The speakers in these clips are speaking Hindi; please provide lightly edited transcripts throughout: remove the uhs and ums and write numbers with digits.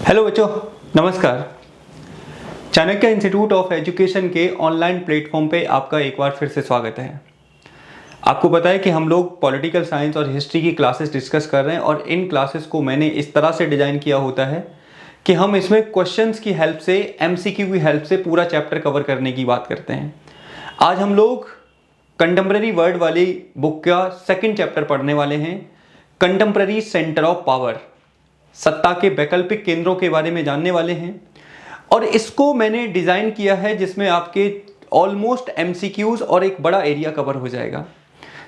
हेलो बच्चों, नमस्कार। चाणक्य इंस्टीट्यूट ऑफ एजुकेशन के ऑनलाइन प्लेटफॉर्म पे आपका एक बार फिर से स्वागत है। आपको पता है कि हम लोग पॉलिटिकल साइंस और हिस्ट्री की क्लासेस डिस्कस कर रहे हैं और इन क्लासेस को मैंने इस तरह से डिज़ाइन किया होता है कि हम इसमें क्वेश्चंस की हेल्प से, एमसीक्यू की हेल्प से पूरा चैप्टर कवर करने की बात करते हैं। आज हम लोग कंटेम्प्रेरी वर्ड वाली बुक का सेकेंड चैप्टर पढ़ने वाले हैं, कंटेम्प्रेरी सेंटर ऑफ पावर, सत्ता के वैकल्पिक केंद्रों के बारे में जानने वाले हैं। और इसको मैंने डिज़ाइन किया है जिसमें आपके ऑलमोस्ट एमसीक्यूज और एक बड़ा एरिया कवर हो जाएगा।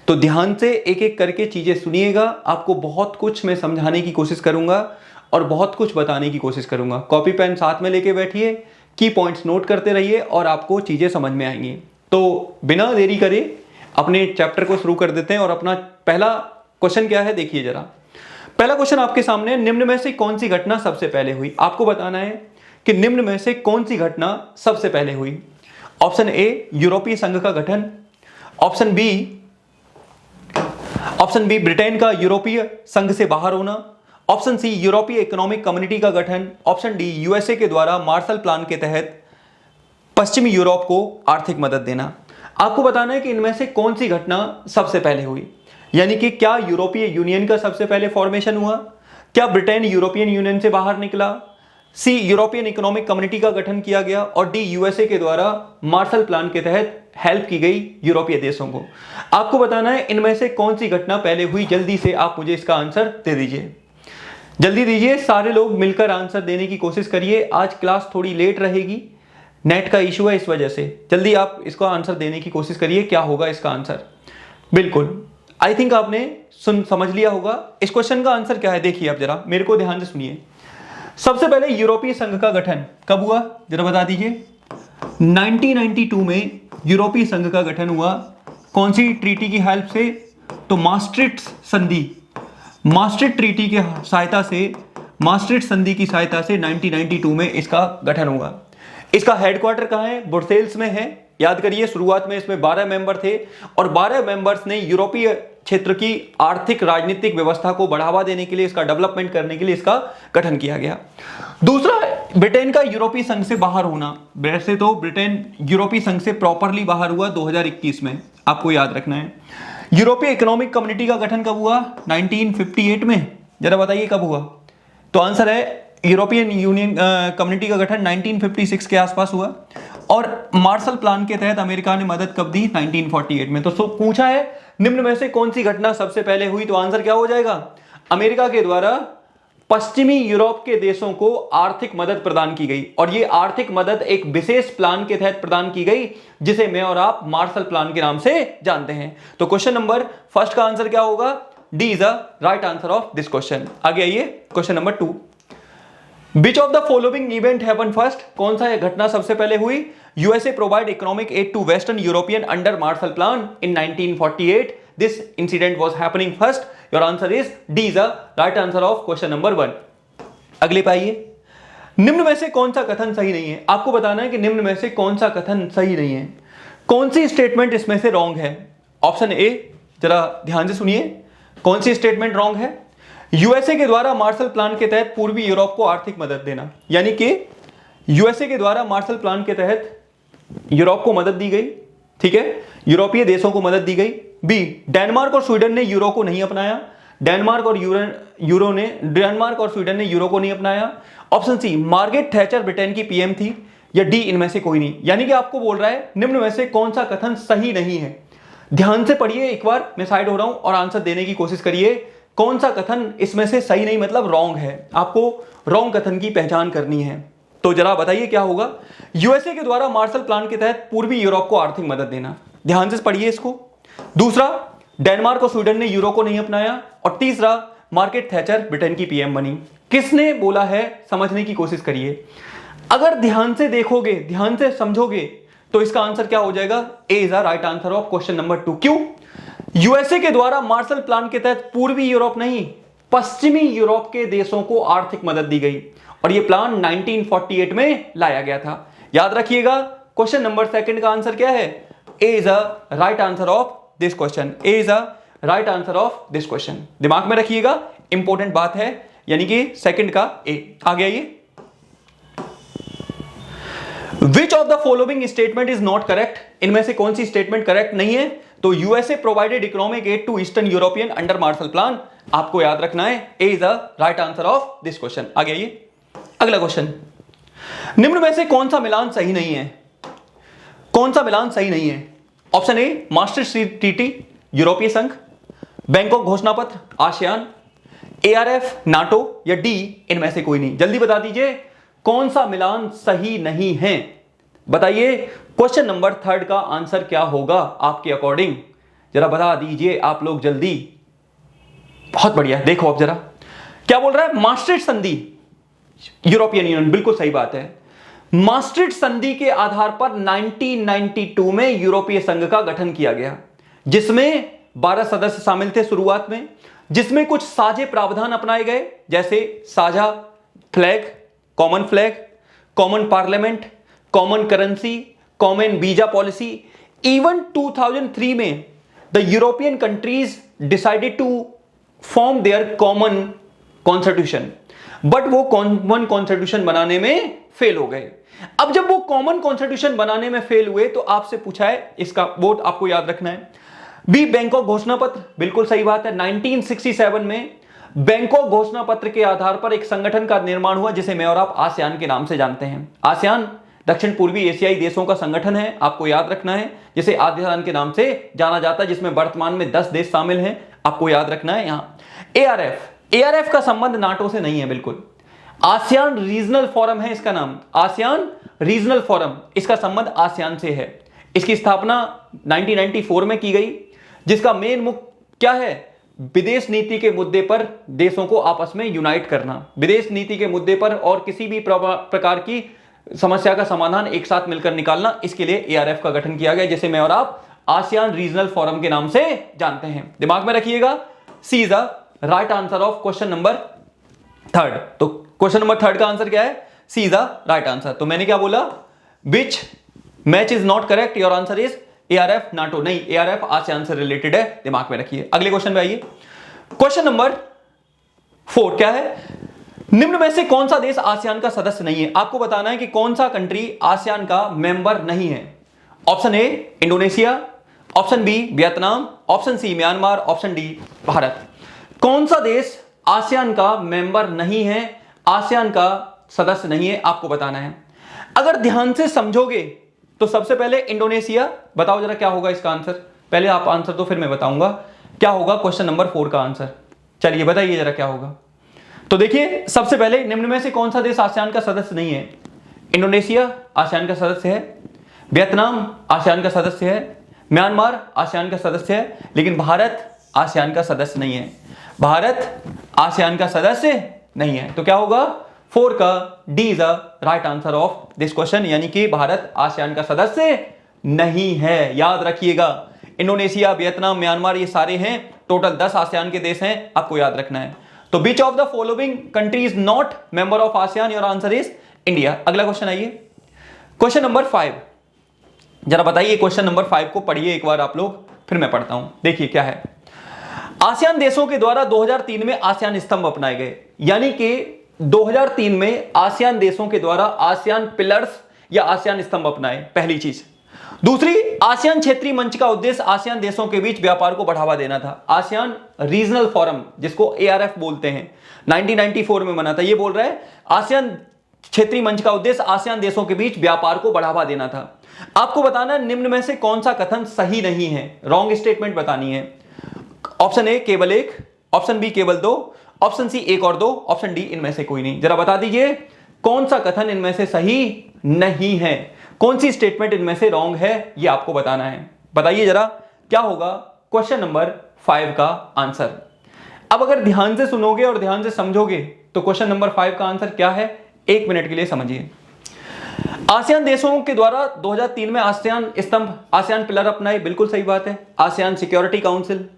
तो ध्यान से एक एक करके चीज़ें सुनिएगा। आपको बहुत कुछ मैं समझाने की कोशिश करूंगा और बहुत कुछ बताने की कोशिश करूंगा। कॉपी पेन साथ में लेके बैठिए, की पॉइंट्स नोट करते रहिए और आपको चीज़ें समझ में आएंगी। तो बिना देरी करे अपने चैप्टर को शुरू कर देते हैं। और अपना पहला क्वेश्चन क्या है, देखिए जरा। पहला क्वेश्चन आपके सामने, निम्न में से कौन सी घटना सबसे पहले हुई? आपको बताना है कि निम्न में से कौन सी घटना सबसे पहले हुई। ऑप्शन ए, यूरोपीय संघ का गठन। ऑप्शन बी ब्रिटेन का यूरोपीय संघ से बाहर होना। ऑप्शन सी, यूरोपीय इकोनॉमिक कम्युनिटी का गठन। ऑप्शन डी, यूएसए के द्वारा मार्शल प्लान के तहत पश्चिमी यूरोप को आर्थिक मदद देना। आपको बताना है कि इनमें से कौन सी घटना सबसे पहले हुई, यानी कि क्या यूरोपीय यूनियन का सबसे पहले फॉर्मेशन हुआ, क्या ब्रिटेन यूरोपियन यूनियन से बाहर निकला, सी यूरोपियन इकोनॉमिक कम्युनिटी का गठन किया गया, और डी यूएसए के द्वारा मार्शल प्लान के तहत हेल्प की गई यूरोपीय देशों को। आपको बताना है इनमें से कौन सी घटना पहले हुई। जल्दी से आप मुझे इसका आंसर दे दीजिए, जल्दी दीजिए। सारे लोग मिलकर आंसर देने की कोशिश करिए। आज क्लास थोड़ी लेट रहेगी, नेट का इशू है, इस वजह से। जल्दी आप इसका आंसर देने की कोशिश करिए, क्या होगा इसका आंसर। बिल्कुल, आई थिंक आपने समझ लिया होगा। इस क्वेश्चन का आंसर क्या है, देखिए आप जरा मेरे को ध्यान से सुनिए। सबसे पहले यूरोपीय संघ का गठन कब हुआ, जरा बता दीजिए। 1992 में यूरोपीय संघ का गठन हुआ। कौन सी ट्रीटी की हेल्प से? तो मास्ट्रिक्ट संधि, मास्ट्रिक्ट ट्रीटी की सहायता से, मास्ट्रिक्ट संधि की सहायता से 1992 में इसका गठन हुआ। इसका हेडक्वार्टर कहाँ है? ब्रुसेल्स में है। याद करिए, शुरुआत में इसमें 12 मेंबर थे और 12 मेंबर्स ने यूरोपीय क्षेत्र की आर्थिक राजनीतिक व्यवस्था को बढ़ावा देने के लिए, इसका डेवलपमेंट करने के लिए इसका गठन किया गया। दूसरा, ब्रिटेन का यूरोपीय संघ से बाहर होना। वैसे तो ब्रिटेन यूरोपीय संघ से प्रॉपरली बाहर हुआ 2021 में, आपको याद रखना है। यूरोपीय इकोनॉमिक कम्युनिटी का गठन कब हुआ? 1958 में। जरा बताइए कब हुआ। तो आंसर है यूरोपियन यूनियन कम्युनिटी का गठन 1956 के आसपास हुआ। और मार्शल प्लान के तहत अमेरिका ने मदद कब दी? 1948 में। तो पूछा है निम्न में से कौन सी घटना सबसे पहले हुई, तो आंसर क्या हो जाएगा? अमेरिका के द्वारा पश्चिमी यूरोप के देशों को आर्थिक मदद प्रदान की गई। और ये आर्थिक मदद एक विशेष प्लान के तहत प्रदान की गई जिसे मैं और आप मार्शल प्लान के नाम से जानते हैं। तो क्वेश्चन नंबर फर्स्ट का आंसर क्या होगा? D is the right answer of this question. आगे आइए, question number 2। Which of the following event happened first? कौन सा घटना सबसे पहले हुई? USA provide economic aid to Western European under Marshall Plan in 1948. This incident was happening first. Your answer is D is the right answer of question number 1. अगले पे आइए। निम्न में से कौन सा कथन सही नहीं है? आपको बताना है कि निम्न में से कौन सा कथन सही नहीं है। कौन सी स्टेटमेंट इसमें से रॉन्ग है? ऑप्शन ए, जरा ध्यान से सुनिए, कौन सी स्टेटमेंट रॉन्ग है? यूएसए के द्वारा मार्शल प्लान के तहत पूर्वी यूरोप को आर्थिक मदद देना, यानी कि यूएसए के द्वारा मार्शल प्लान के तहत यूरोप को मदद दी गई। ठीक है, यूरोपीय देशों को मदद दी गई। बी, डेनमार्क और स्वीडन ने यूरो को नहीं अपनाया। डेनमार्क और स्वीडन ने यूरो को नहीं अपनाया। Option C, Margaret Thatcher Britain की पीएम थी। या डी, इनमें से कोई नहीं। यानी कि आपको बोल रहा है निम्न में से कौन सा कथन सही नहीं है। ध्यान से पढ़िए एक बार, मैं साइड हो रहा हूं और आंसर देने की कोशिश करिए। कौन सा कथन इसमें से सही नहीं, मतलब रॉन्ग है। आपको रॉन्ग कथन की पहचान करनी है। तो जरा बताइए क्या होगा। यूएसए के द्वारा मार्शल प्लान के तहत पूर्वी यूरोप को आर्थिक मदद देना, ध्यान से पढ़िए इसको। दूसरा, डेनमार्क और स्वीडन ने यूरो को नहीं अपनाया। और तीसरा, मार्गरेट थैचर ब्रिटेन की पीएम बनी। किसने बोला है, समझने की कोशिश करिए। अगर ध्यान से देखोगे, ध्यान से समझोगे, तो इसका आंसर क्या हो जाएगा? A is the right answer of question number 2। क्यों? यूएसए के द्वारा मार्शल प्लान के तहत पूर्वी यूरोप नहीं, पश्चिमी यूरोप के देशों को आर्थिक मदद दी गई और यह प्लान 1948 में लाया गया था। याद रखिएगा, क्वेश्चन नंबर 2 का आंसर क्या है? A is a right answer of this question. A is a right answer of this question. दिमाग में रखिएगा, इंपॉर्टेंट बात है, यानी कि सेकंड का ए। आगे आइए, which of the following statement is not correct, इनमें से कौन सी स्टेटमेंट करेक्ट नहीं है? तो USA provided economic aid to eastern European under Marshall plan, आपको याद रखना है A is the right answer of this question. आगे आइए अगला क्वेश्चन, निम्न में से कौन सा मिलान सही नहीं है? कौन सा मिलान सही नहीं है? ऑप्शन ए मास्ट्रिक्ट ट्रीटी यूरोपीय संघ, बैंकॉक घोषणा पत्र आसियान, एआरएफ नाटो, या डी इनमें से कोई नहीं। जल्दी बता दीजिए कौन सा मिलान सही नहीं है, बताइए। क्वेश्चन नंबर 3 का आंसर क्या होगा आपके अकॉर्डिंग, जरा बता दीजिए आप लोग जल्दी। बहुत बढ़िया, देखो अब जरा क्या बोल रहा है, मास्ट्रिक्ट संधि यूरोपियन यूनियन, बिल्कुल सही बात है। मास्ट्रिक्ट संधि के आधार पर 1992 में यूरोपीय संघ का गठन किया गया, जिसमें 12 सदस्य शामिल थे शुरुआत में, जिसमें कुछ साझे प्रावधान अपनाए गए, जैसे साझा flag, common parliament, common currency, common visa policy. Even 2003 में the European countries decided to form their common constitution, but वो कॉमन कॉन्स्टिट्यूशन बनाने में फेल हो गए। अब जब वो कॉमन कॉन्स्टिट्यूशन बनाने में फेल हुए तो आपसे पूछा है, इसका वोट आपको याद रखना है। बी बैंकॉक घोषणा पत्र, बिल्कुल सही बात है। 1967 में बैंकॉक घोषणा पत्र के आधार पर एक संगठन का निर्माण हुआ, जिसे मैं और आप आसियान के नाम से जानते हैं। आसियान दक्षिण पूर्वी एशियाई देशों का संगठन है, आपको याद रखना है, जिसे आसियान के नाम से जाना जाता है, जिसमें वर्तमान में 10 देश शामिल हैं, आपको याद रखना है। यहां एआरएफ का संबंध नाटो से नहीं है, बिल्कुल। आसियान रीजनल फोरम है इसका नाम, आसियान रीजनल फोरम, इसका संबंध आसियान से है। इसकी स्थापना 1994 में की गई, जिसका मेन मुख्य क्या है, विदेश नीति के मुद्दे पर देशों को आपस में यूनाइट करना, विदेश नीति के मुद्दे पर और किसी भी प्रकार की समस्या का समाधान एक साथ मिलकर निकालना, इसके लिए एआरएफ का गठन किया गया, जिसे मैं और आप आसियान रीजनल फोरम के नाम से जानते हैं। दिमाग में रखिएगा, C is the right answer of question number 3। तो क्वेश्चन नंबर 3 का आंसर क्या है, C is the right answer. तो मैंने क्या बोला, which match is not correct, your answer is ARF NATO, नहीं, एआरएफ आसियान से रिलेटेड है, दिमाग में रखिए। अगले क्वेश्चन में आइए, क्वेश्चन नंबर 4 क्या है, निम्न में से कौन सा देश आसियान का सदस्य नहीं है? आपको बताना है कि कौन सा कंट्री आसियान का मेंबर नहीं है। Option A Indonesia, option B Vietnam, option C Myanmar, option D Bharat. कौन सा देश आसियान का मेंबर नहीं है, आसियान का सदस्य नहीं है, आपको बताना है। अगर ध्यान से समझोगे तो सबसे पहले इंडोनेशिया, बताओ जरा क्या होगा इसका आंसर, पहले आप आंसर दो फिर मैं बताऊंगा क्या होगा क्वेश्चन नंबर 4 का आंसर। चलिए बताइए जरा क्या होगा। तो देखिए सबसे पहले निम्न में से कौन सा देश आसियान का सदस्य नहीं है? इंडोनेशिया आसियान का सदस्य है, वियतनाम आसियान का सदस्य है, म्यांमार आसियान का सदस्य है, लेकिन भारत आसियान का सदस्य नहीं है। भारत आसियान का सदस्य नहीं है, तो क्या होगा, 4 का D is the right answer of this question, यानी कि भारत आसियान का सदस्य नहीं है। याद रखिएगा, इंडोनेशिया, वियतनाम, म्यांमार ये सारे हैं, टोटल 10 आसियान के देश हैं, आपको याद रखना है। तो विच of the following country is not member of ASEAN, your answer is India. अगला क्वेश्चन आइए, क्वेश्चन नंबर 5, जरा बताइए क्वेश्चन नंबर 5 को पढ़िए एक बार आप लोग, फिर मैं पढ़ता हूं। देखिए क्या है, आसियान देशों के द्वारा 2003 में आसियान स्तंभ अपनाए गए, यानी कि 2003 में आसियान देशों के द्वारा आसियान पिलर्स या आसियान स्तंभ अपनाए, पहली चीज। दूसरी, आसियान क्षेत्रीय मंच का उद्देश्य आसियान देशों के बीच व्यापार को बढ़ावा देना था। आसियान रीजनल फोरम, जिसको एआरएफ बोलते हैं, 1994 में बना था। ये बोल रहा है आसियान क्षेत्रीय मंच का उद्देश्य आसियान देशों के बीच व्यापार को बढ़ावा देना था। आपको बताना निम्न में से कौन सा कथन सही नहीं है, रॉन्ग स्टेटमेंट बतानी है। ऑप्शन ए केवल 1, ऑप्शन बी केवल 2, ऑप्शन सी 1 और 2, ऑप्शन डी इनमें से कोई नहीं। जरा बता दीजिए कौन सा कथन इनमें से सही नहीं है, कौन सी स्टेटमेंट इनमें से रॉन्ग है, ये आपको बताना है। बताइए जरा क्या होगा क्वेश्चन नंबर 5 का आंसर। अब अगर ध्यान से सुनोगे और ध्यान से समझोगे तो क्वेश्चन नंबर 5 का आंसर क्या है, 1 मिनट के लिए समझिए। आसियान देशों के द्वारा 2003 में आसियान स्तंभ, आसियान पिलर अपनाए, बिल्कुल सही बात है। ASEAN security council,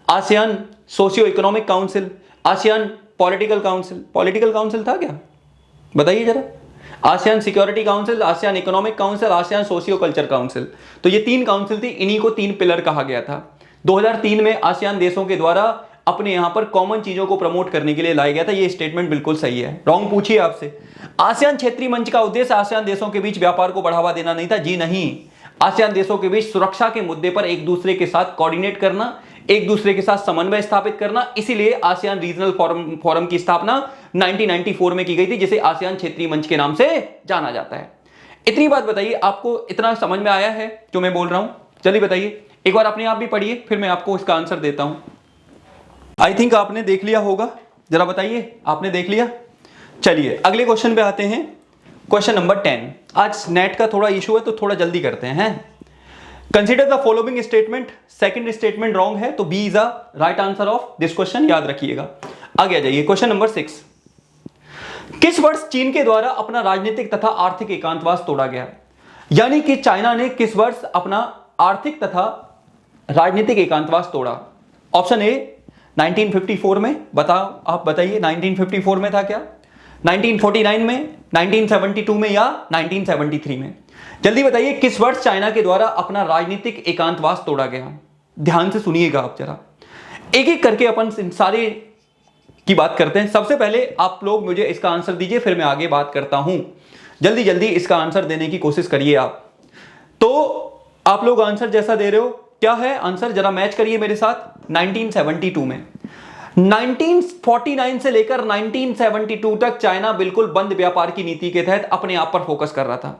ASEAN socio economic council, ASEAN political council, political council था क्या, बताइए जरा। ASEAN security council, ASEAN economic council, ASEAN socio culture council, तो ये 3 काउंसिल थी, इन्हीं को 3 पिलर कहा गया था। 2003 में आसियान देशों के द्वारा अपने यहां पर कॉमन चीजों को प्रमोट करने के लिए लाया गया था। ये स्टेटमेंट बिल्कुल सही है। रॉन्ग पूछिए आपसे। आसियान क्षेत्रीय मंच का उद्देश्य आसियान देशों के बीच व्यापार को बढ़ावा देना नहीं था। जी नहीं, आसियान देशों के बीच सुरक्षा के मुद्दे पर एक दूसरे के साथ कोऑर्डिनेट करना, एक दूसरे के साथ समन्वय स्थापित करना, इसीलिए आसियान रीजनल फोरम की स्थापना 1994 में की गई थी, जिसे आसियान क्षेत्रीय मंच के नाम से जाना जाता है। इतनी बात बताइए, आपको इतना समझ में आया है जो मैं बोल रहा हूं? चलिए बताइए, एक बार अपने आप भी पढ़िए, फिर मैं आपको इसका आंसर देता हूं। आई थिंक आपने देख लिया होगा, जरा बताइए आपने देख लिया? चलिए अगले क्वेश्चन पे आते हैं। Question number 10। आज नेट का थोड़ा इशू है तो थोड़ा जल्दी करते हैं। Consider the following statement. Second statement wrong है तो B is a right answer of this question, याद रखिएगा। आगे आ जाइए, क्वेश्चन नंबर 6। किस वर्ष चीन के द्वारा अपना राजनीतिक तथा आर्थिक एकांतवास तोड़ा गया? यानी कि चाइना ने किस वर्ष अपना आर्थिक तथा राजनीतिक एकांतवास तोड़ा? ऑप्शन ए 1954 में। बताओ, आप बताइए 1954 में था क्या, 1949 में, 1972 में या 1973 में? जल्दी बताइए किस वर्ष चाइना के द्वारा अपना राजनीतिक एकांतवास तोड़ा गया? ध्यान से सुनिएगा आप जरा, एक एक करके अपन इन सारे की बात करते हैं। सबसे पहले आप लोग मुझे इसका आंसर दीजिए, फिर मैं आगे बात करता हूं। जल्दी जल्दी इसका आंसर देने की कोशिश करिए आप। तो आप लोग आंसर जैसा दे रहे हो, क्या है आंसर, जरा मैच करिए मेरे साथ। 1972 में। 1949 से लेकर 1972 तक चाइना बिल्कुल बंद व्यापार की नीति के तहत अपने आप पर फोकस कर रहा था।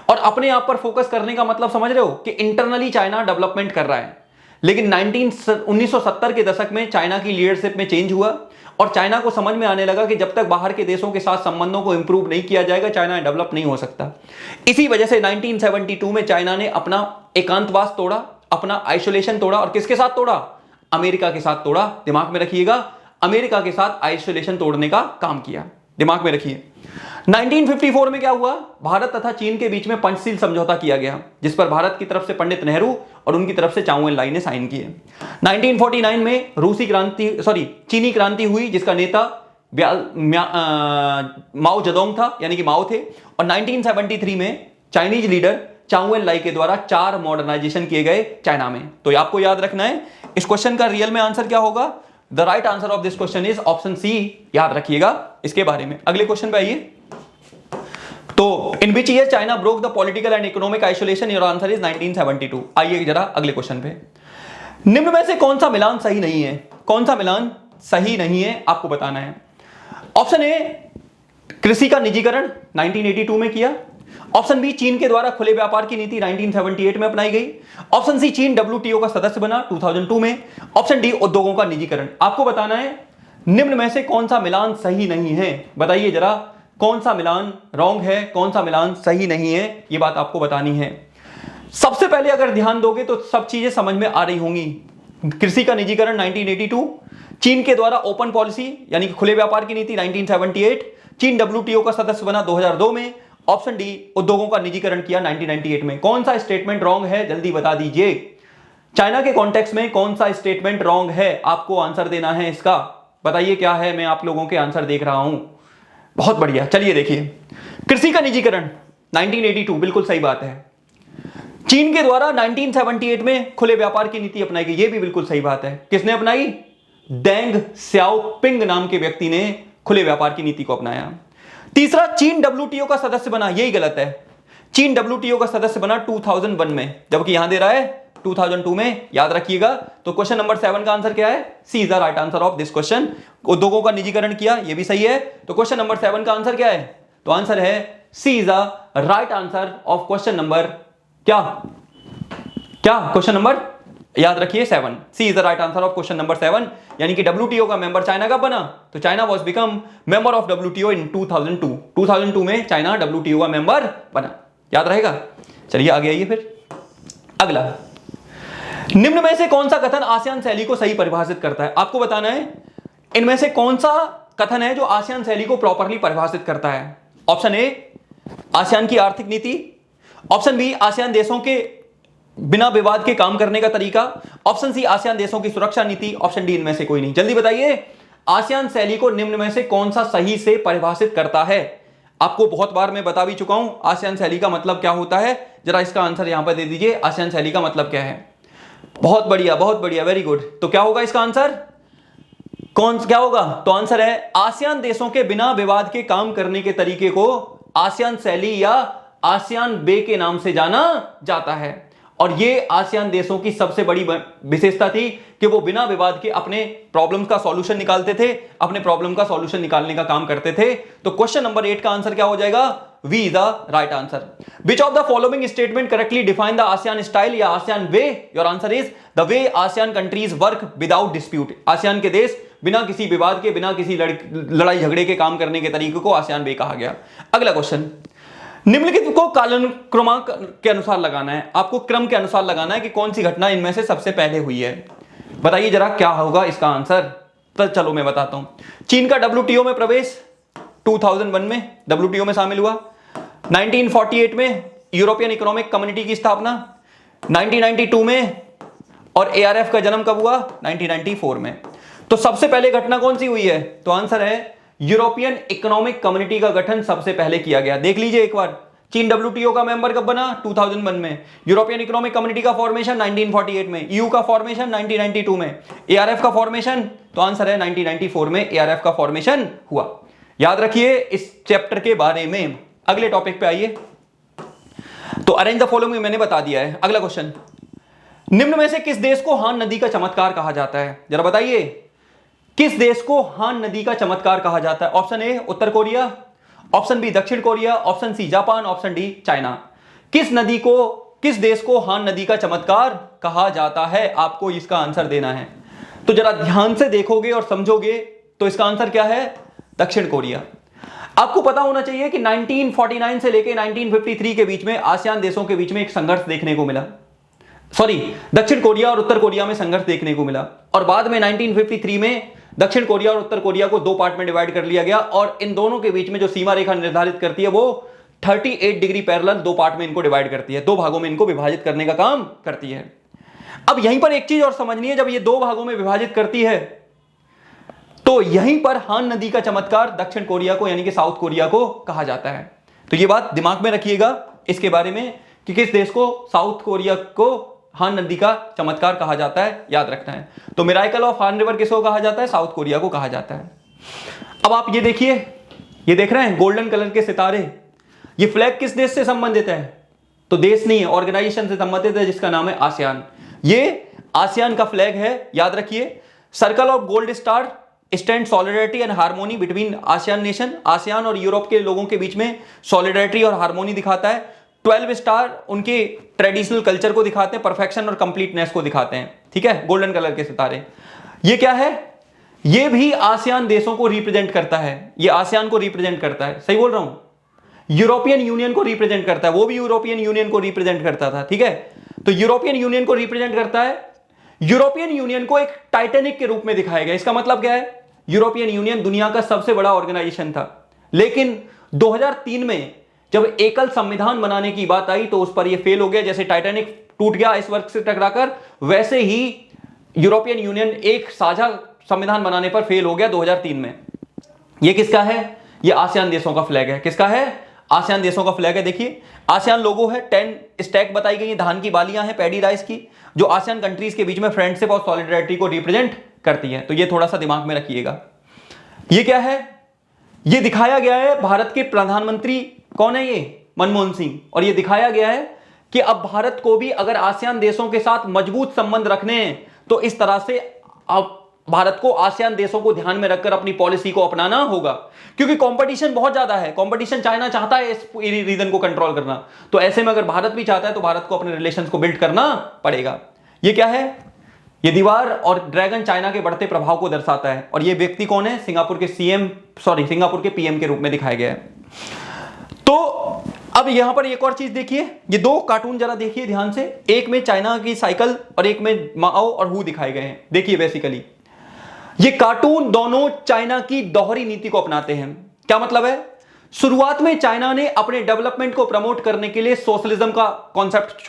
और अपने आप पर फोकस करने का मतलब समझ रहे हो कि इंटरनली चाइना डेवलपमेंट कर रहा है। लेकिन 1970 के दशक में चाइना की लीडरशिप में चेंज हुआ और चाइना को समझ में आने लगा कि जब तक बाहर के देशों के साथ संबंधों को इंप्रूव नहीं किया जाएगा, चाइना डेवलप नहीं हो सकता। इसी वजह से 1972 में चाइना ने अपना एकांतवास तोड़ा, अपना आइसोलेशन तोड़ा। और किसके साथ तोड़ा? अमेरिका के साथ तोड़ा। दिमाग में रखिएगा, अमेरिका के साथ आइसोलेशन तोड़ने का काम किया। दिमाग में रखिए। 1954 में क्या हुआ? भारत तथा चीन के बीच में पंचशील समझौता किया गया, जिस पर भारत की तरफ से पंडित नेहरू और उनकी तरफ से चाउ एन लाई ने साइन किए। 1949 में चीनी क्रांति हुई, जिसका नेता माओ जेडोंग था, यानी कि माओ थे। और 1973 में चाइनीज लीडर चाउ एन लाई के द्वारा 4 मॉडर्नाइजेशन किए गए चाइना में। तो आपको याद रखना है इस क्वेश्चन का रियल में आंसर क्या होगा? The right answer of this question is option C. याद रखिएगा इसके बारे में। अगले क्वेश्चन पे आइए। तो in which year China broke the political and economic isolation? Your answer is 1972। आइए जरा अगले क्वेश्चन पे। निम्न में से कौन सा मिलान सही नहीं है? कौन सा मिलान सही नहीं है आपको बताना है। ऑप्शन ए कृषि का निजीकरण 1982 में किया। ऑप्शन बी चीन के द्वारा खुले व्यापार की नीति 1978 में अपनाई गई। ऑप्शन सी चीन डब्ल्यूटीओ का सदस्य बना 2002 में। ऑप्शन डी उद्योगों का निजीकरण। आपको बताना है निम्न में से कौन सा मिलान सही नहीं है। बताइए जरा कौन सा मिलान रॉन्ग है, कौन सा मिलान सही नहीं है, ये बात आपको बतानी है। सबसे पहले अगर ध्यान दोगे तो सब चीजें समझ में आ रही होंगी। कृषि का निजीकरण 1982, चीन के द्वारा ओपन पॉलिसी यानी कि खुले व्यापार की नीति 1978, चीन डब्ल्यूटीओ का सदस्य बना 2002 में। ऑप्शन डी उद्योगों का निजीकरण किया 1998 में। कौन सा स्टेटमेंट रॉन्ग है जल्दी बता दीजिए। चाइना के कॉन्टेक्स्ट में कौन सा स्टेटमेंट रॉन्ग है, आपको आंसर देना है इसका। बताइए क्या है, मैं आप लोगों के आंसर देख रहा हूं। बहुत बढ़िया, चलिए देखिए। कृषि का निजीकरण 1982 बिल्कुल सही बात है। चीन के द्वारा 1978 में खुले व्यापार की नीति अपनाई गई, यह भी बिल्कुल सही बात है। किसने अपनाई? डेंग स्याओपिंग नाम के व्यक्ति ने खुले व्यापार की नीति को अपनाया। तीसरा, चीन डब्ल्यूटीओ का सदस्य बना, यही गलत है। चीन डब्ल्यूटीओ का सदस्य बना 2001 में, जबकि यहां दे रहा है 2002 में। याद रखिएगा। तो क्वेश्चन नंबर 7 का आंसर क्या है? C is the right answer of this question. उद्योगों का निजीकरण किया, यह भी सही है। तो क्वेश्चन नंबर 7 का आंसर क्या है? तो आंसर है C is the right answer of question number क्या क्वेश्चन नंबर याद रखिए 7। C is the right answer of question number 7। यानी कि डब्ल्यूटीओ का मेंबर चाइना कब बना? तो China was become member of WTO in 2002। 2002 में चाइना डब्ल्यूटीओ का मेंबर बना। याद रहेगा। चलिए आगे आइए फिर। अगला, निम्न में से कौन सा कथन आसियान शैली को सही परिभाषित करता है? आपको बताना है इनमें से कौन सा कथन है जो आसियान शैली को प्रॉपर्ली परिभाषित करता है। ऑप्शन ए आसियान की आर्थिक नीति। ऑप्शन बी आसियान देशों के बिना विवाद के काम करने का तरीका। ऑप्शन सी आसियान देशों की सुरक्षा नीति। ऑप्शन डी इनमें से कोई नहीं। जल्दी बताइए आसियान शैली को निम्न में से कौन सा सही से परिभाषित करता है। आपको बहुत बार मैं बता भी चुका हूं आसियान शैली का मतलब क्या होता है। जरा इसका आंसर यहां पर दे दीजिए, आसियान शैली का मतलब क्या है। बहुत बढ़िया, बहुत बढ़िया, वेरी गुड। तो क्या होगा इसका आंसर? कौन क्या होगा? तो आंसर है आसियान देशों के बिना विवाद के काम करने के तरीके को आसियान शैली या आसियान वे के नाम से जाना जाता है। और ये आसियान देशों की सबसे बड़ी विशेषता थी कि वो बिना विवाद के अपने प्रॉब्लम का सॉल्यूशन निकालते थे, अपने प्रॉब्लम का सॉल्यूशन निकालने का काम करते थे। तो क्वेश्चन नंबर 8 का आंसर क्या हो जाएगा? B is the right answer. Which of the following statement correctly define the ASEAN style या ASEAN way? Your answer is the way ASEAN countries work without dispute. ASEAN के देश बिना किसी विवाद के, बिना किसी लड़ाई झगड़े के काम करने के तरीके को आसियान वे कहा गया। अगला क्वेश्चन, निम्नलिखित को कालानुक्रमांक के अनुसार लगाना है, आपको क्रम के अनुसार लगाना है कि कौन सी घटना इनमें से सबसे पहले हुई है। बताइए जरा क्या होगा इसका आंसर। तो चलो मैं बताता हूं। चीन का WTO में प्रवेश 2001 में WTO में शामिल हुआ। 1948 में यूरोपियन इकोनॉमिक कम्युनिटी की स्थापना, 1992 में, और ARF का जन्म कब हुआ? 1994 में। तो सबसे पहले घटना कौन सी हुई है? तो आंसर है यूरोपियन इकोनॉमिक कम्युनिटी का गठन सबसे पहले किया गया। देख लीजिए एक बार, चीन WTO का मेंबर कब बना? 2001 में। यूरोपियन इकोनॉमिक कम्युनिटी का फॉर्मेशन 1948 में, EU का फॉर्मेशन 1992 में, ARF का फॉर्मेशन, तो आंसर है 1994 में ARF का फॉर्मेशन हुआ। याद रखिए इस चैप्टर के बारे में। अगले टॉपिक पे आइए। तो अरेंज द फॉलोइंग मैंने बता दिया है। अगला क्वेश्चन, निम्न में से किस देश को हान नदी का चमत्कार कहा जाता है? जरा बताइए किस देश को हान नदी का चमत्कार कहा जाता है? ऑप्शन ए उत्तर कोरिया, ऑप्शन बी दक्षिण Korea, option C Japan, option D China. किस देश को हान नदी का चमत्कार कहा जाता है? आपको इसका आंसर देना है। तो जरा ध्यान से देखोगे और समझोगे तो इसका आंसर क्या है? दक्षिण कोरिया। आपको पता होना चाहिए कि 1949 से लेकर 1953 के बीच में आसियान देशों के बीच में एक संघर्ष देखने को मिला। दक्षिण कोरिया और उत्तर कोरिया में संघर्ष देखने को मिला, और बाद में 1953 में दक्षिण कोरिया और उत्तर कोरिया को दो पार्ट में डिवाइड कर लिया गया, और इन दोनों के बीच में जो सीमा रेखा निर्धारित करती है वो 38 डिग्री पैरेलल दो पार्ट में इनको डिवाइड करती है, दो भागों में इनको विभाजित करने का काम करती है। अब यहीं पर एक चीज और समझनी है, जब ये दो भागों में विभाजित करती है तो यहीं पर हान नदी का चमत्कार दक्षिण कोरिया को यानी कि साउथ कोरिया को कहा जाता है। तो ये बात दिमाग में रखिएगा इसके बारे में कि किस देश को साउथ कोरिया को हान नदी का चमत्कार कहा जाता है, याद रखना है। तो मिराकल ऑफ हान रिवर किसको कहा जाता है? साउथ कोरिया को कहा जाता है। अब आप ये देखिए, ये देख रहे हैं गोल्डन कलर के सितारे, ये फ्लैग किस देश से संबंधित है? तो देश नहीं है, ऑर्गेनाइजेशन से संबंधित है जिसका नाम है आसियान। ये आसियान का फ्लैग है, याद रखिए। Circle of gold star stand solidarity and harmony between ASEAN nation, ASEAN और यूरोप के लोगों के बीच में सॉलिडरिटी और हार्मोनी दिखाता है। 12 स्टार उनके ट्रेडिशनल कल्चर को दिखाते हैं, परफेक्शन और कंप्लीटनेस को दिखाते हैं, ठीक है, गोल्डन कलर के सितारे। ये क्या है? ये भी आसियान देशों को रिप्रेजेंट करता है, ये आसियान को रिप्रेजेंट करता है, सही बोल रहा हूं। यूरोपियन यूनियन को रिप्रेजेंट करता है, वो भी यूरोपियन यूनियन को रिप्रेजेंट करता था, ठीक है। तो यूरोपियन यूनियन को रिप्रेजेंट करता है। यूरोपियन यूनियन को एक टाइटैनिक के रूप में दिखाया गया। इसका मतलब क्या है? यूरोपियन यूनियन दुनिया का सबसे बड़ा ऑर्गेनाइजेशन था, लेकिन 2003 में जब एकल संविधान बनाने की बात आई तो उस पर यह फेल हो गया। जैसे टाइटैनिक टूट गया आइसबर्ग से टकराकर, वैसे ही यूरोपियन यूनियन एक साझा संविधान बनाने पर फेल हो गया 2003 में। यह किसका है? यह आसियान देशों का फ्लैग है। किसका है? आसियान देशों का फ्लैग है। देखिए आसियान लोगो है, 10 स्टैक बताई गई, धान की बालियां हैं, पैडी राइस की, जो आसियान कंट्रीज के बीच में फ्रेंडशिप और सॉलिडरिटी को रिप्रेजेंट करती है। तो ये थोड़ा सा दिमाग में रखिएगा। ये क्या है? ये दिखाया गया है भारत के प्रधानमंत्री कौन है? ये मनमोहन सिंह। और ये दिखाया गया है कि अब भारत को भी अगर आसियान देशों के साथ मजबूत संबंध रखने हैं तो इस तरह से अब भारत को आसियान देशों को ध्यान में रखकर अपनी पॉलिसी को अपनाना होगा, क्योंकि कंपटीशन बहुत ज्यादा है। कंपटीशन चाइना चाहता है इस रीजन को कंट्रोल करना, तो ऐसे में अगर भारत भी चाहता है तो भारत को अपने रिलेशंस को बिल्ड करना पड़ेगा। ये क्या है? ये दीवार और ड्रैगन चाइना के बढ़ते प्रभाव को दर्शाता है। और ये व्यक्ति कौन है? सिंगापुर के पीएम के रूप में दिखाया गया है। तो अब यहां पर एक और चीज देखिए, ये दो कार्टून जरा देखिए ध्यान से। एक में चाइना की साइकिल और एक में माओ और हु दिखाए गए हैं। देखिए बेसिकली ये कार्टून दोनों चाइना की दोहरी नीति को अपनाते हैं। क्या मतलब है? शुरुआत में चाइना ने अपने डेवलपमेंट को प्रमोट करने के लिए सोशलिज्म का कॉन्सेप्ट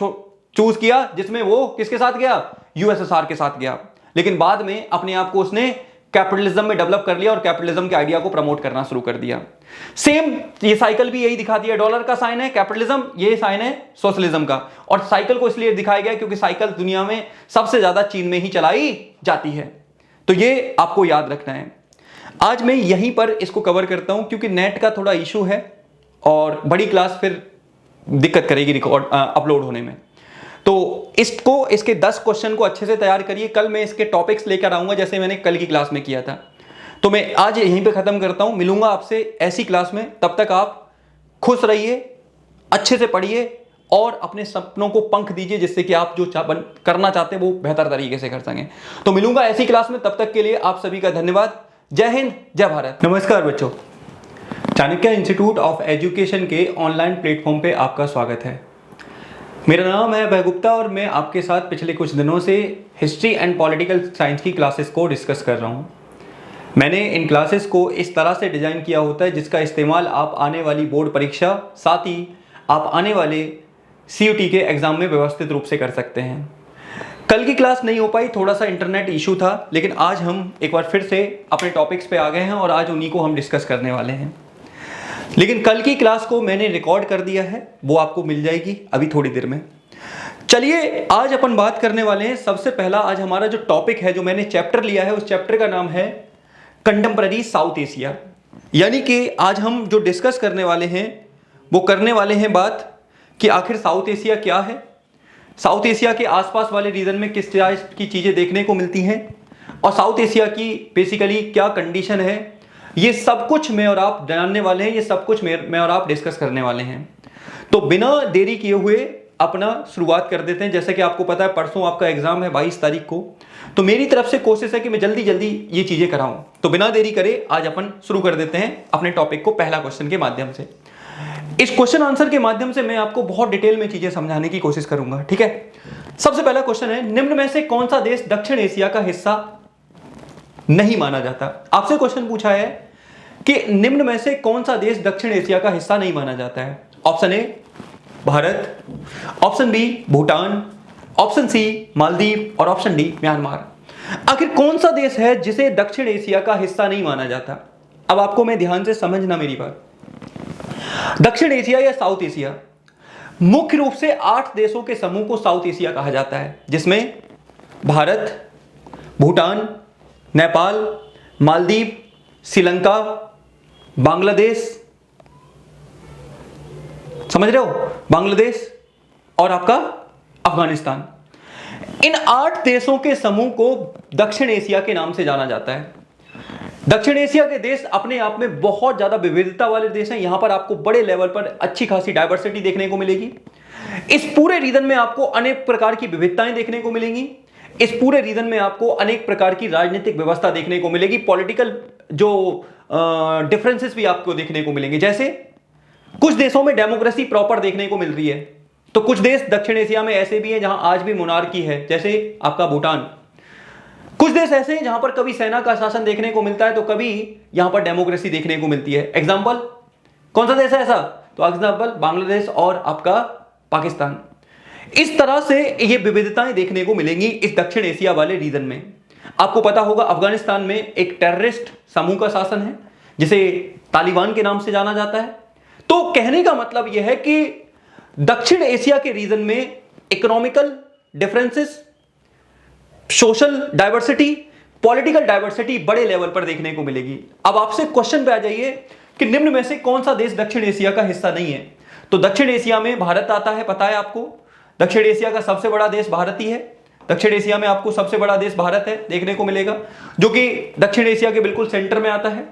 चूज किया, जिसमें वो किसके साथ गया? यूएसएसआर के साथ गया। लेकिन बाद में अपने आप को उसने कैपिटलिज्म में डेवलप कर लिया और कैपिटलिज्म के आइडिया को प्रमोट करना शुरू कर दिया। सेम ये साइकिल भी यही दिखाती है। डॉलर का साइन है कैपिटलिज्म, ये साइन है सोशलिज्म का। और साइकिल को इसलिए दिखाया गया क्योंकि साइकिल दुनिया में सबसे ज्यादा चीन में ही चलाई जाती है। तो ये आपको याद रखना है। आज मैं यहीं पर इसको कवर करता हूं क्योंकि नेट का थोड़ा इशू है और बड़ी क्लास फिर दिक्कत करेगी रिकॉर्ड अपलोड होने में। तो इसके 10 क्वेश्चन को अच्छे से तैयार करिए। कल मैं इसके टॉपिक्स लेकर आऊंगा जैसे मैंने कल की क्लास में किया था। तो मैं आज यहीं पे खत्म करता हूं, मिलूंगा आपसे ऐसी क्लास में। तब तक आप खुश रहिए, अच्छे से पढ़िए और अपने सपनों को पंख दीजिए जिससे कि आप जो करना चाहते हैं वो बेहतर तरीके से कर सकें। तो मिलूंगा ऐसी क्लास में, तब तक के लिए आप सभी का धन्यवाद। जय हिंद, जय भारत। नमस्कार बच्चों, चाणक्य इंस्टीट्यूट ऑफ एजुकेशन के ऑनलाइन प्लेटफॉर्म पे आपका स्वागत है। मेरा नाम है अभय गुप्ता और मैं आपके साथ पिछले कुछ दिनों से हिस्ट्री एंड पॉलिटिकल साइंस की क्लासेस को डिस्कस कर रहा हूँ। मैंने इन क्लासेस को इस तरह से डिज़ाइन किया होता है जिसका इस्तेमाल आप आने वाली बोर्ड परीक्षा, साथ ही आप आने वाले CUT के एग्ज़ाम में व्यवस्थित रूप से कर सकते हैं। कल की क्लास नहीं हो पाई, थोड़ा सा इंटरनेट इशू था, लेकिन आज हम एक बार फिर से अपने टॉपिक्स पे आ गए हैं और आज उन्हीं को हम डिस्कस करने वाले हैं। लेकिन कल की क्लास को मैंने रिकॉर्ड कर दिया है, वो आपको मिल जाएगी अभी थोड़ी देर में। चलिए आज अपन बात करने वाले हैं। सबसे पहला आज हमारा जो टॉपिक है, जो मैंने चैप्टर लिया है, उस चैप्टर का नाम है कंटेम्पररी साउथ एशिया। यानी कि आज हम जो डिस्कस करने वाले हैं वो करने वाले हैं बात कि आखिर साउथ एशिया क्या है, साउथ एशिया के आसपास वाले रीजन में किस तरह की चीज़ें देखने को मिलती हैं और साउथ एशिया की बेसिकली क्या कंडीशन है, ये सब कुछ मैं और आप जानने वाले हैं। ये सब कुछ मैं और आप डिस्कस करने वाले हैं। तो बिना देरी किए हुए अपना शुरुआत कर देते हैं। जैसे कि आपको पता है परसों आपका एग्जाम है 22 तारीख को, तो मेरी तरफ से कोशिश है कि मैं जल्दी जल्दी ये चीज़ें कराऊं। तो बिना देरी करे आज अपन शुरू कर देते हैं अपने टॉपिक को पहला क्वेश्चन के माध्यम से। इस क्वेश्चन आंसर के माध्यम से मैं आपको बहुत डिटेल में चीजें समझाने की कोशिश करूंगा, ठीक है। सबसे पहला क्वेश्चन है, निम्न में से कौन सा देश दक्षिण एशिया का हिस्सा नहीं माना जाता। आपसे क्वेश्चन पूछा है कि निम्न में से कौन सा देश दक्षिण एशिया का हिस्सा नहीं माना जाता है। Option A Bharat, option B Bhutan, option C Maldives और ऑप्शन डी म्यांमार। आखिर कौन सा देश है जिसे दक्षिण एशिया का हिस्सा नहीं माना जाता। अब आपको मैं ध्यान से समझना मेरी बात। दक्षिण एशिया या साउथ एशिया, मुख्य रूप से 8 देशों के समूह को साउथ एशिया कहा जाता है, जिसमें भारत, भूटान, नेपाल, मालदीव, श्रीलंका, बांग्लादेश, समझ रहे हो, बांग्लादेश और आपका अफगानिस्तान। इन 8 देशों के समूह को दक्षिण एशिया के नाम से जाना जाता है। दक्षिण एशिया के देश अपने आप में बहुत ज्यादा विविधता वाले देश हैं। यहां पर आपको बड़े लेवल पर अच्छी खासी डाइवर्सिटी देखने को मिलेगी। इस पूरे रीजन में आपको अनेक प्रकार की विविधताएं देखने को मिलेंगी। इस पूरे रीजन में आपको अनेक प्रकार की राजनीतिक व्यवस्था देखने को मिलेगी। पॉलिटिकल जो डिफरेंसेस भी आपको देखने को मिलेंगे। जैसे कुछ देशों में डेमोक्रेसी प्रॉपर देखने को मिल रही है, तो कुछ देश दक्षिण एशिया में ऐसे भी हैं जहां आज भी मोनार्की है, जैसे आपका भूटान। कुछ देश ऐसे हैं जहां पर कभी सेना का शासन देखने को मिलता है तो कभी यहां पर डेमोक्रेसी देखने को मिलती है। एग्जांपल कौन सा देश है ऐसा, तो एग्जांपल बांग्लादेश और आपका पाकिस्तान। इस तरह से ये विविधताएं देखने को मिलेंगी इस दक्षिण एशिया वाले रीजन में। आपको पता होगा अफगानिस्तान में एक टेररिस्ट समूह का शासन है जिसे तालिबान के नाम से जाना जाता है। तो कहने का मतलब यह है कि दक्षिण एशिया के रीजन में economical differences, social diversity, political diversity बड़े लेवल पर देखने को मिलेगी। अब आपसे क्वेश्चन पे आ जाइए कि निम्न में से कौन सा देश दक्षिण एशिया का हिस्सा नहीं है। तो दक्षिण एशिया में भारत आता है, पता है आपको। दक्षिण एशिया का सबसे बड़ा देश भारत ही है। दक्षिण एशिया में आपको सबसे बड़ा देश भारत है देखने को मिलेगा, जो कि दक्षिण एशिया के बिल्कुल सेंटर में आता है।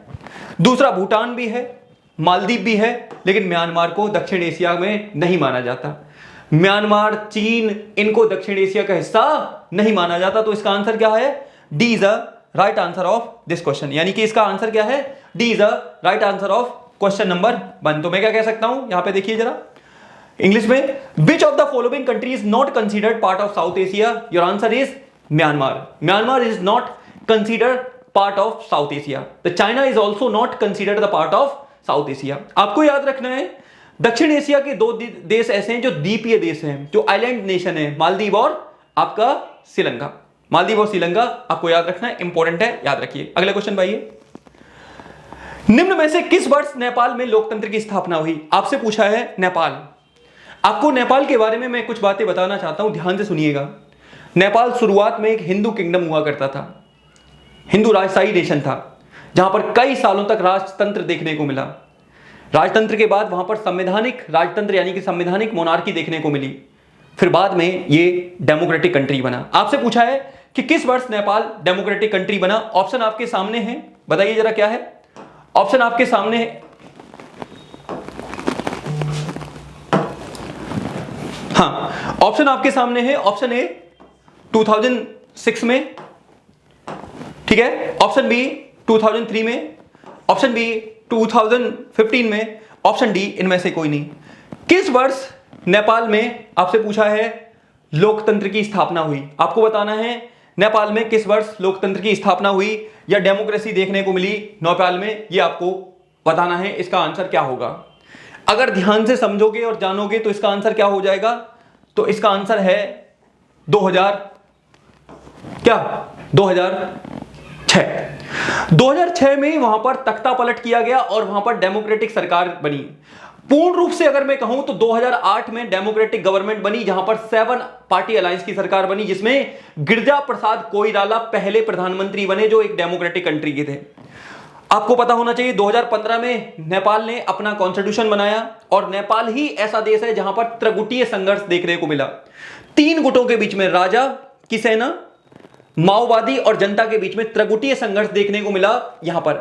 दूसरा भूटान भी है, मालदीव भी है, लेकिन म्यांमार को दक्षिण एशिया में नहीं माना जाता। म्यांमार, चीन, इनको दक्षिण एशिया का हिस्सा नहीं माना जाता। तो इसका आंसर क्या है, D is the right answer of this question. यानी कि इसका आंसर क्या है, D is the right answer of question number 1। तो मैं क्या कह सकता हूं, यहां पे देखिए जरा इंग्लिश में, विच of the following country is not considered part of south Asia. Your answer is Myanmar. Myanmar is not considered part of south Asia. The China is also not considered the part of south Asia. आपको याद रखना है दक्षिण एशिया के 2 देश ऐसे हैं जो द्वीपीय देश हैं, जो आइलैंड नेशन है, मालदीव और आपका श्रीलंका। मालदीव और श्रीलंका आपको याद रखना है, इंपॉर्टेंट है, याद रखिए। अगला क्वेश्चन भाई, निम्न में से किस वर्ष नेपाल में लोकतंत्र की स्थापना हुई। आपसे पूछा है नेपाल। आपको नेपाल के बारे में मैं कुछ बातें बताना चाहता हूं, ध्यान से सुनिएगा। नेपाल शुरुआत में एक हिंदू किंगडम हुआ करता था। हिंदू राजशाही नेशन था, जहां पर कई सालों तक राजतंत्र देखने को मिला। राजतंत्र के बाद वहां पर संवैधानिक राजतंत्र यानी कि संवैधानिक मोनार्की देखने को मिली। फिर बाद में ये डेमोक्रेटिक कंट्री बना। आपसे पूछा है कि किस वर्ष नेपाल डेमोक्रेटिक कंट्री बना। ऑप्शन आपके सामने है, बताइए जरा क्या है ऑप्शन आपके सामने है। हाँ, ऑप्शन आपके सामने है। ऑप्शन ए 2006 में, ठीक है, ऑप्शन बी 2003 में, ऑप्शन बी 2015 में, ऑप्शन डी इनमें से कोई नहीं। किस वर्ष नेपाल में, आपसे पूछा है, लोकतंत्र की स्थापना हुई। आपको बताना है नेपाल में किस वर्ष लोकतंत्र की स्थापना हुई या डेमोक्रेसी देखने को मिली नेपाल में, यह आपको बताना है। इसका आंसर क्या होगा? अगर ध्यान से समझोगे और जानोगे तो इसका आंसर क्या हो जाएगा? तो इसका आंसर है 2006 में वहां पर तख्ता पलट किया गया और वहां पर डेमोक्रेटिक सरकार बनी। पूर्ण रूप से अगर मैं कहूं तो 2008 में डेमोक्रेटिक गवर्नमेंट बनी, जहां पर 7 पार्टी अलायंस की सरकार बनी, जिसमें गिरिजा प्रसाद कोइराला पहले प्रधानमंत्री बने जो एक डेमोक्रेटिक कंट्री के थे। आपको पता होना चाहिए 2015 में नेपाल ने अपना कॉन्स्टिट्यूशन बनाया और नेपाल ही ऐसा देश है जहां पर त्रिगुटीय संघर्ष देखने को मिला। 3 गुटों के बीच में, राजा की सेना, माओवादी और जनता के बीच में त्रिगुटीय संघर्ष देखने को मिला। यहां पर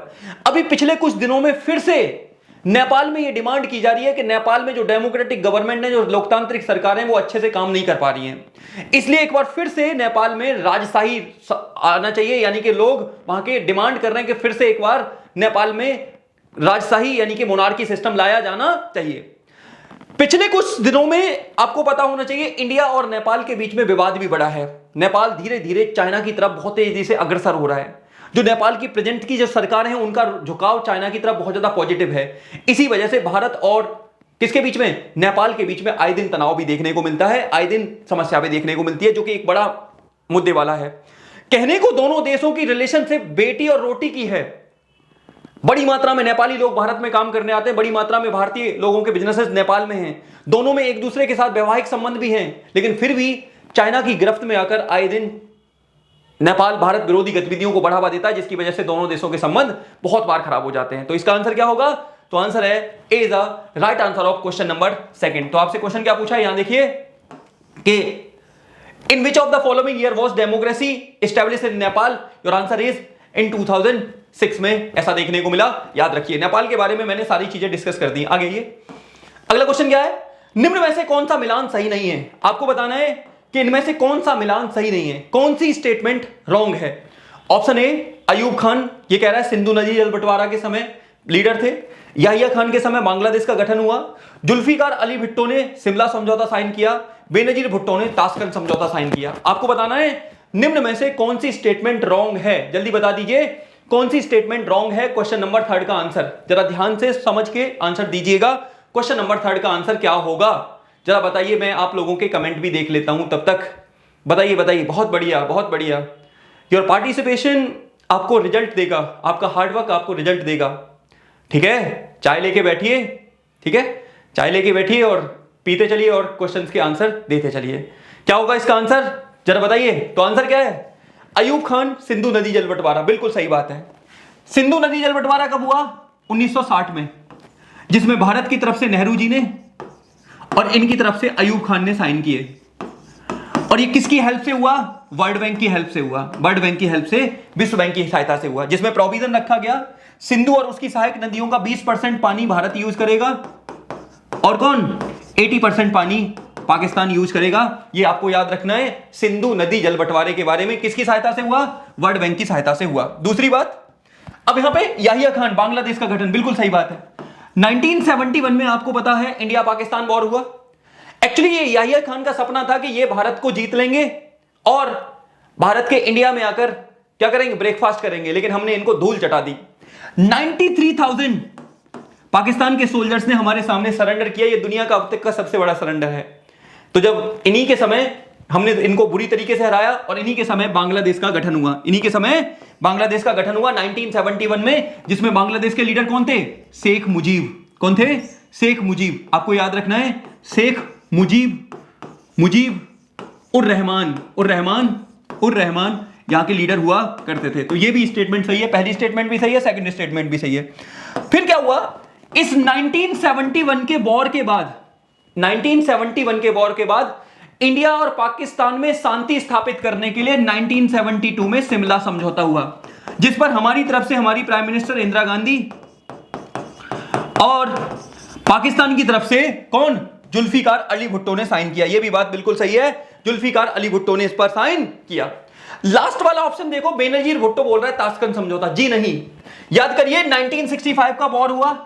अभी पिछले कुछ दिनों में फिर से नेपाल में यह डिमांड की जा रही है कि नेपाल में जो डेमोक्रेटिक गवर्नमेंट है, जो लोकतांत्रिक सरकार है, वो अच्छे से काम नहीं कर पा रही हैं। इसलिए एक बार फिर से नेपाल में राजशाही आना चाहिए, यानी कि लोग वहां के डिमांड कर रहे हैं कि फिर से एक बार नेपाल में राजशाही यानी कि मोनार्की सिस्टम लाया जाना चाहिए। पिछले कुछ दिनों में आपको पता होना चाहिए इंडिया और नेपाल के बीच में विवाद भी बढ़ा है। नेपाल धीरे धीरे चाइना की तरफ बहुत तेजी से अग्रसर हो रहा है। जो नेपाल की प्रेजेंट की जो सरकार है उनका झुकाव चाइना की तरफ बहुत ज्यादा पॉजिटिव है। इसी वजह से भारत और किसके बीच में, नेपाल के बीच में आए दिन तनाव भी देखने को मिलता है, आए दिन समस्या भी देखने को मिलती है, जो कि एक बड़ा मुद्दे वाला है। कहने को दोनों देशों की रिलेशनशिप बेटी और रोटी की है। बड़ी मात्रा में नेपाली लोग भारत में काम करने आते हैं, बड़ी मात्रा में भारतीय लोगों के बिजनेसेस नेपाल में हैं, दोनों में एक दूसरे के साथ वैवाहिक संबंध भी हैं, लेकिन फिर भी चाइना की गिरफ्त में आकर आए दिन नेपाल भारत विरोधी गतिविधियों को बढ़ावा देता है, जिसकी वजह से दोनों देशों के संबंध बहुत बार खराब हो जाते हैं। तो इसका आंसर क्या होगा? तो आंसर है A is the right answer of question number 2। तो आपसे क्वेश्चन क्या पूछा है, यहां देखिए कि in which of the following year was democracy established in Nepal? Your answer is in 2006 में ऐसा देखने को मिला। याद रखिए, नेपाल के बारे में मैंने सारी चीजें डिस्कस कर दी। आगे ये अगला क्वेश्चन क्या है? निम्न में से कौन सा मिलान सही नहीं है? आपको बताना है कि इनमें से कौन सा मिलान सही नहीं है, कौन सी स्टेटमेंट रॉन्ग है। ऑप्शन ए अयूब खान, ये कह रहा है सिंधु नदी जल बंटवारा के समय लीडर थे। याहिया खान के समय बांग्लादेश का गठन हुआ। जुल्फिकार अली भुट्टो ने शिमला समझौता साइन किया। बेनजीर भुट्टो ने ताशकंद समझौता साइन किया। आपको बताना है निम्न में से कौन सी स्टेटमेंट रॉन्ग है। जल्दी बता दीजिए कौन सी स्टेटमेंट रॉन्ग है। क्वेश्चन नंबर 3 का आंसर जरा ध्यान से समझ के आंसर दीजिएगा। क्वेश्चन नंबर 3 का आंसर क्या होगा जरा बताइए। मैं आप लोगों के कमेंट भी देख लेता हूं, तब तक बताइए बताइए। बहुत बढ़िया बहुत बढ़िया। योर पार्टिसिपेशन आपको रिजल्ट देगा, आपका हार्डवर्क आपको रिजल्ट देगा। ठीक है, चाय लेके बैठिए, ठीक है, चाय लेके बैठिए और पीते चलिए और क्वेश्चंस के आंसर देते चलिए। क्या होगा इसका आंसर जरा बताइए। तो आंसर क्या है? अयूब खान, सिंधु नदी जल बंटवारा। बिल्कुल सही बात है। सिंधु नदी जल बंटवारा कब हुआ? 1960 में, जिसमें भारत की तरफ से नेहरू जी ने और इनकी तरफ से अयूब खान ने साइन किए। और ये किसकी हेल्प से हुआ? वर्ल्ड बैंक की हेल्प से हुआ। वर्ल्ड बैंक की हेल्प से, विश्व बैंक की सहायता से हुआ, जिसमें प्रोविजन रखा गया सिंधु और उसकी सहायक नदियों का 20% पानी भारत यूज करेगा और कौन 80% पानी पाकिस्तान यूज करेगा। ये आपको याद रखना है। सिंधु नदी जल बंटवारे के बारे में किसकी सहायता से हुआ? वर्ल्ड बैंक की सहायता से हुआ। दूसरी बात, अब यहां पे याहिया खान, बांग्लादेश का गठन, बिल्कुल सही बात है। 1971 में आपको पता है इंडिया पाकिस्तान वॉर हुआ। एक्चुअली ये याहिया खान का सपना था कि ये भारत को जीत लेंगे और भारत के इंडिया में आकर क्या करेंगे? ब्रेकफास्ट करेंगे, लेकिन हमने इनको धूल चटा दी। 93,000 पाकिस्तान के सोल्जर्स ने हमारे सामने सरेंडर किया। ये दुनिया का अब तक का सबसे बड़ा सरेंडर है। तो जब इन्हीं के समय हमने इनको बुरी तरीके से हराया और इन्हीं के समय बांग्लादेश का गठन हुआ। इन्हीं के समय बांग्लादेश का गठन हुआ 1971 में, जिसमें बांग्लादेश के लीडर कौन थे? शेख मुजीब। कौन थे? शेख मुजीब। आपको याद रखना है, शेख मुजीब, मुजीब उर रहमान, उर रहमान, उर रहमान। यहाँ के लीडर हुआ करते थे। तो ये भी स्टेटमेंट सही है, पहली स्टेटमेंट भी सही है, सेकंड स्टेटमेंट भी सही है। फिर क्या हुआ, इस 1971 के वॉर के बाद, 1971 के वॉर के बाद इंडिया और पाकिस्तान में शांति स्थापित करने के लिए 1972 में शिमला समझौता हुआ, जिस पर हमारी तरफ से हमारी प्राइम मिनिस्टर इंदिरा गांधी और पाकिस्तान की तरफ से कौन, जुल्फिकार अली भुट्टो ने साइन किया। यह भी बात बिल्कुल सही है, जुल्फिकार अली भुट्टो ने इस पर साइन किया। लास्ट वाला ऑप्शन देखो, बेनजीर भुट्टो बोल रहा है ताशकंद समझौता, जी नहीं। याद करिए 1965 का वॉर हुआ,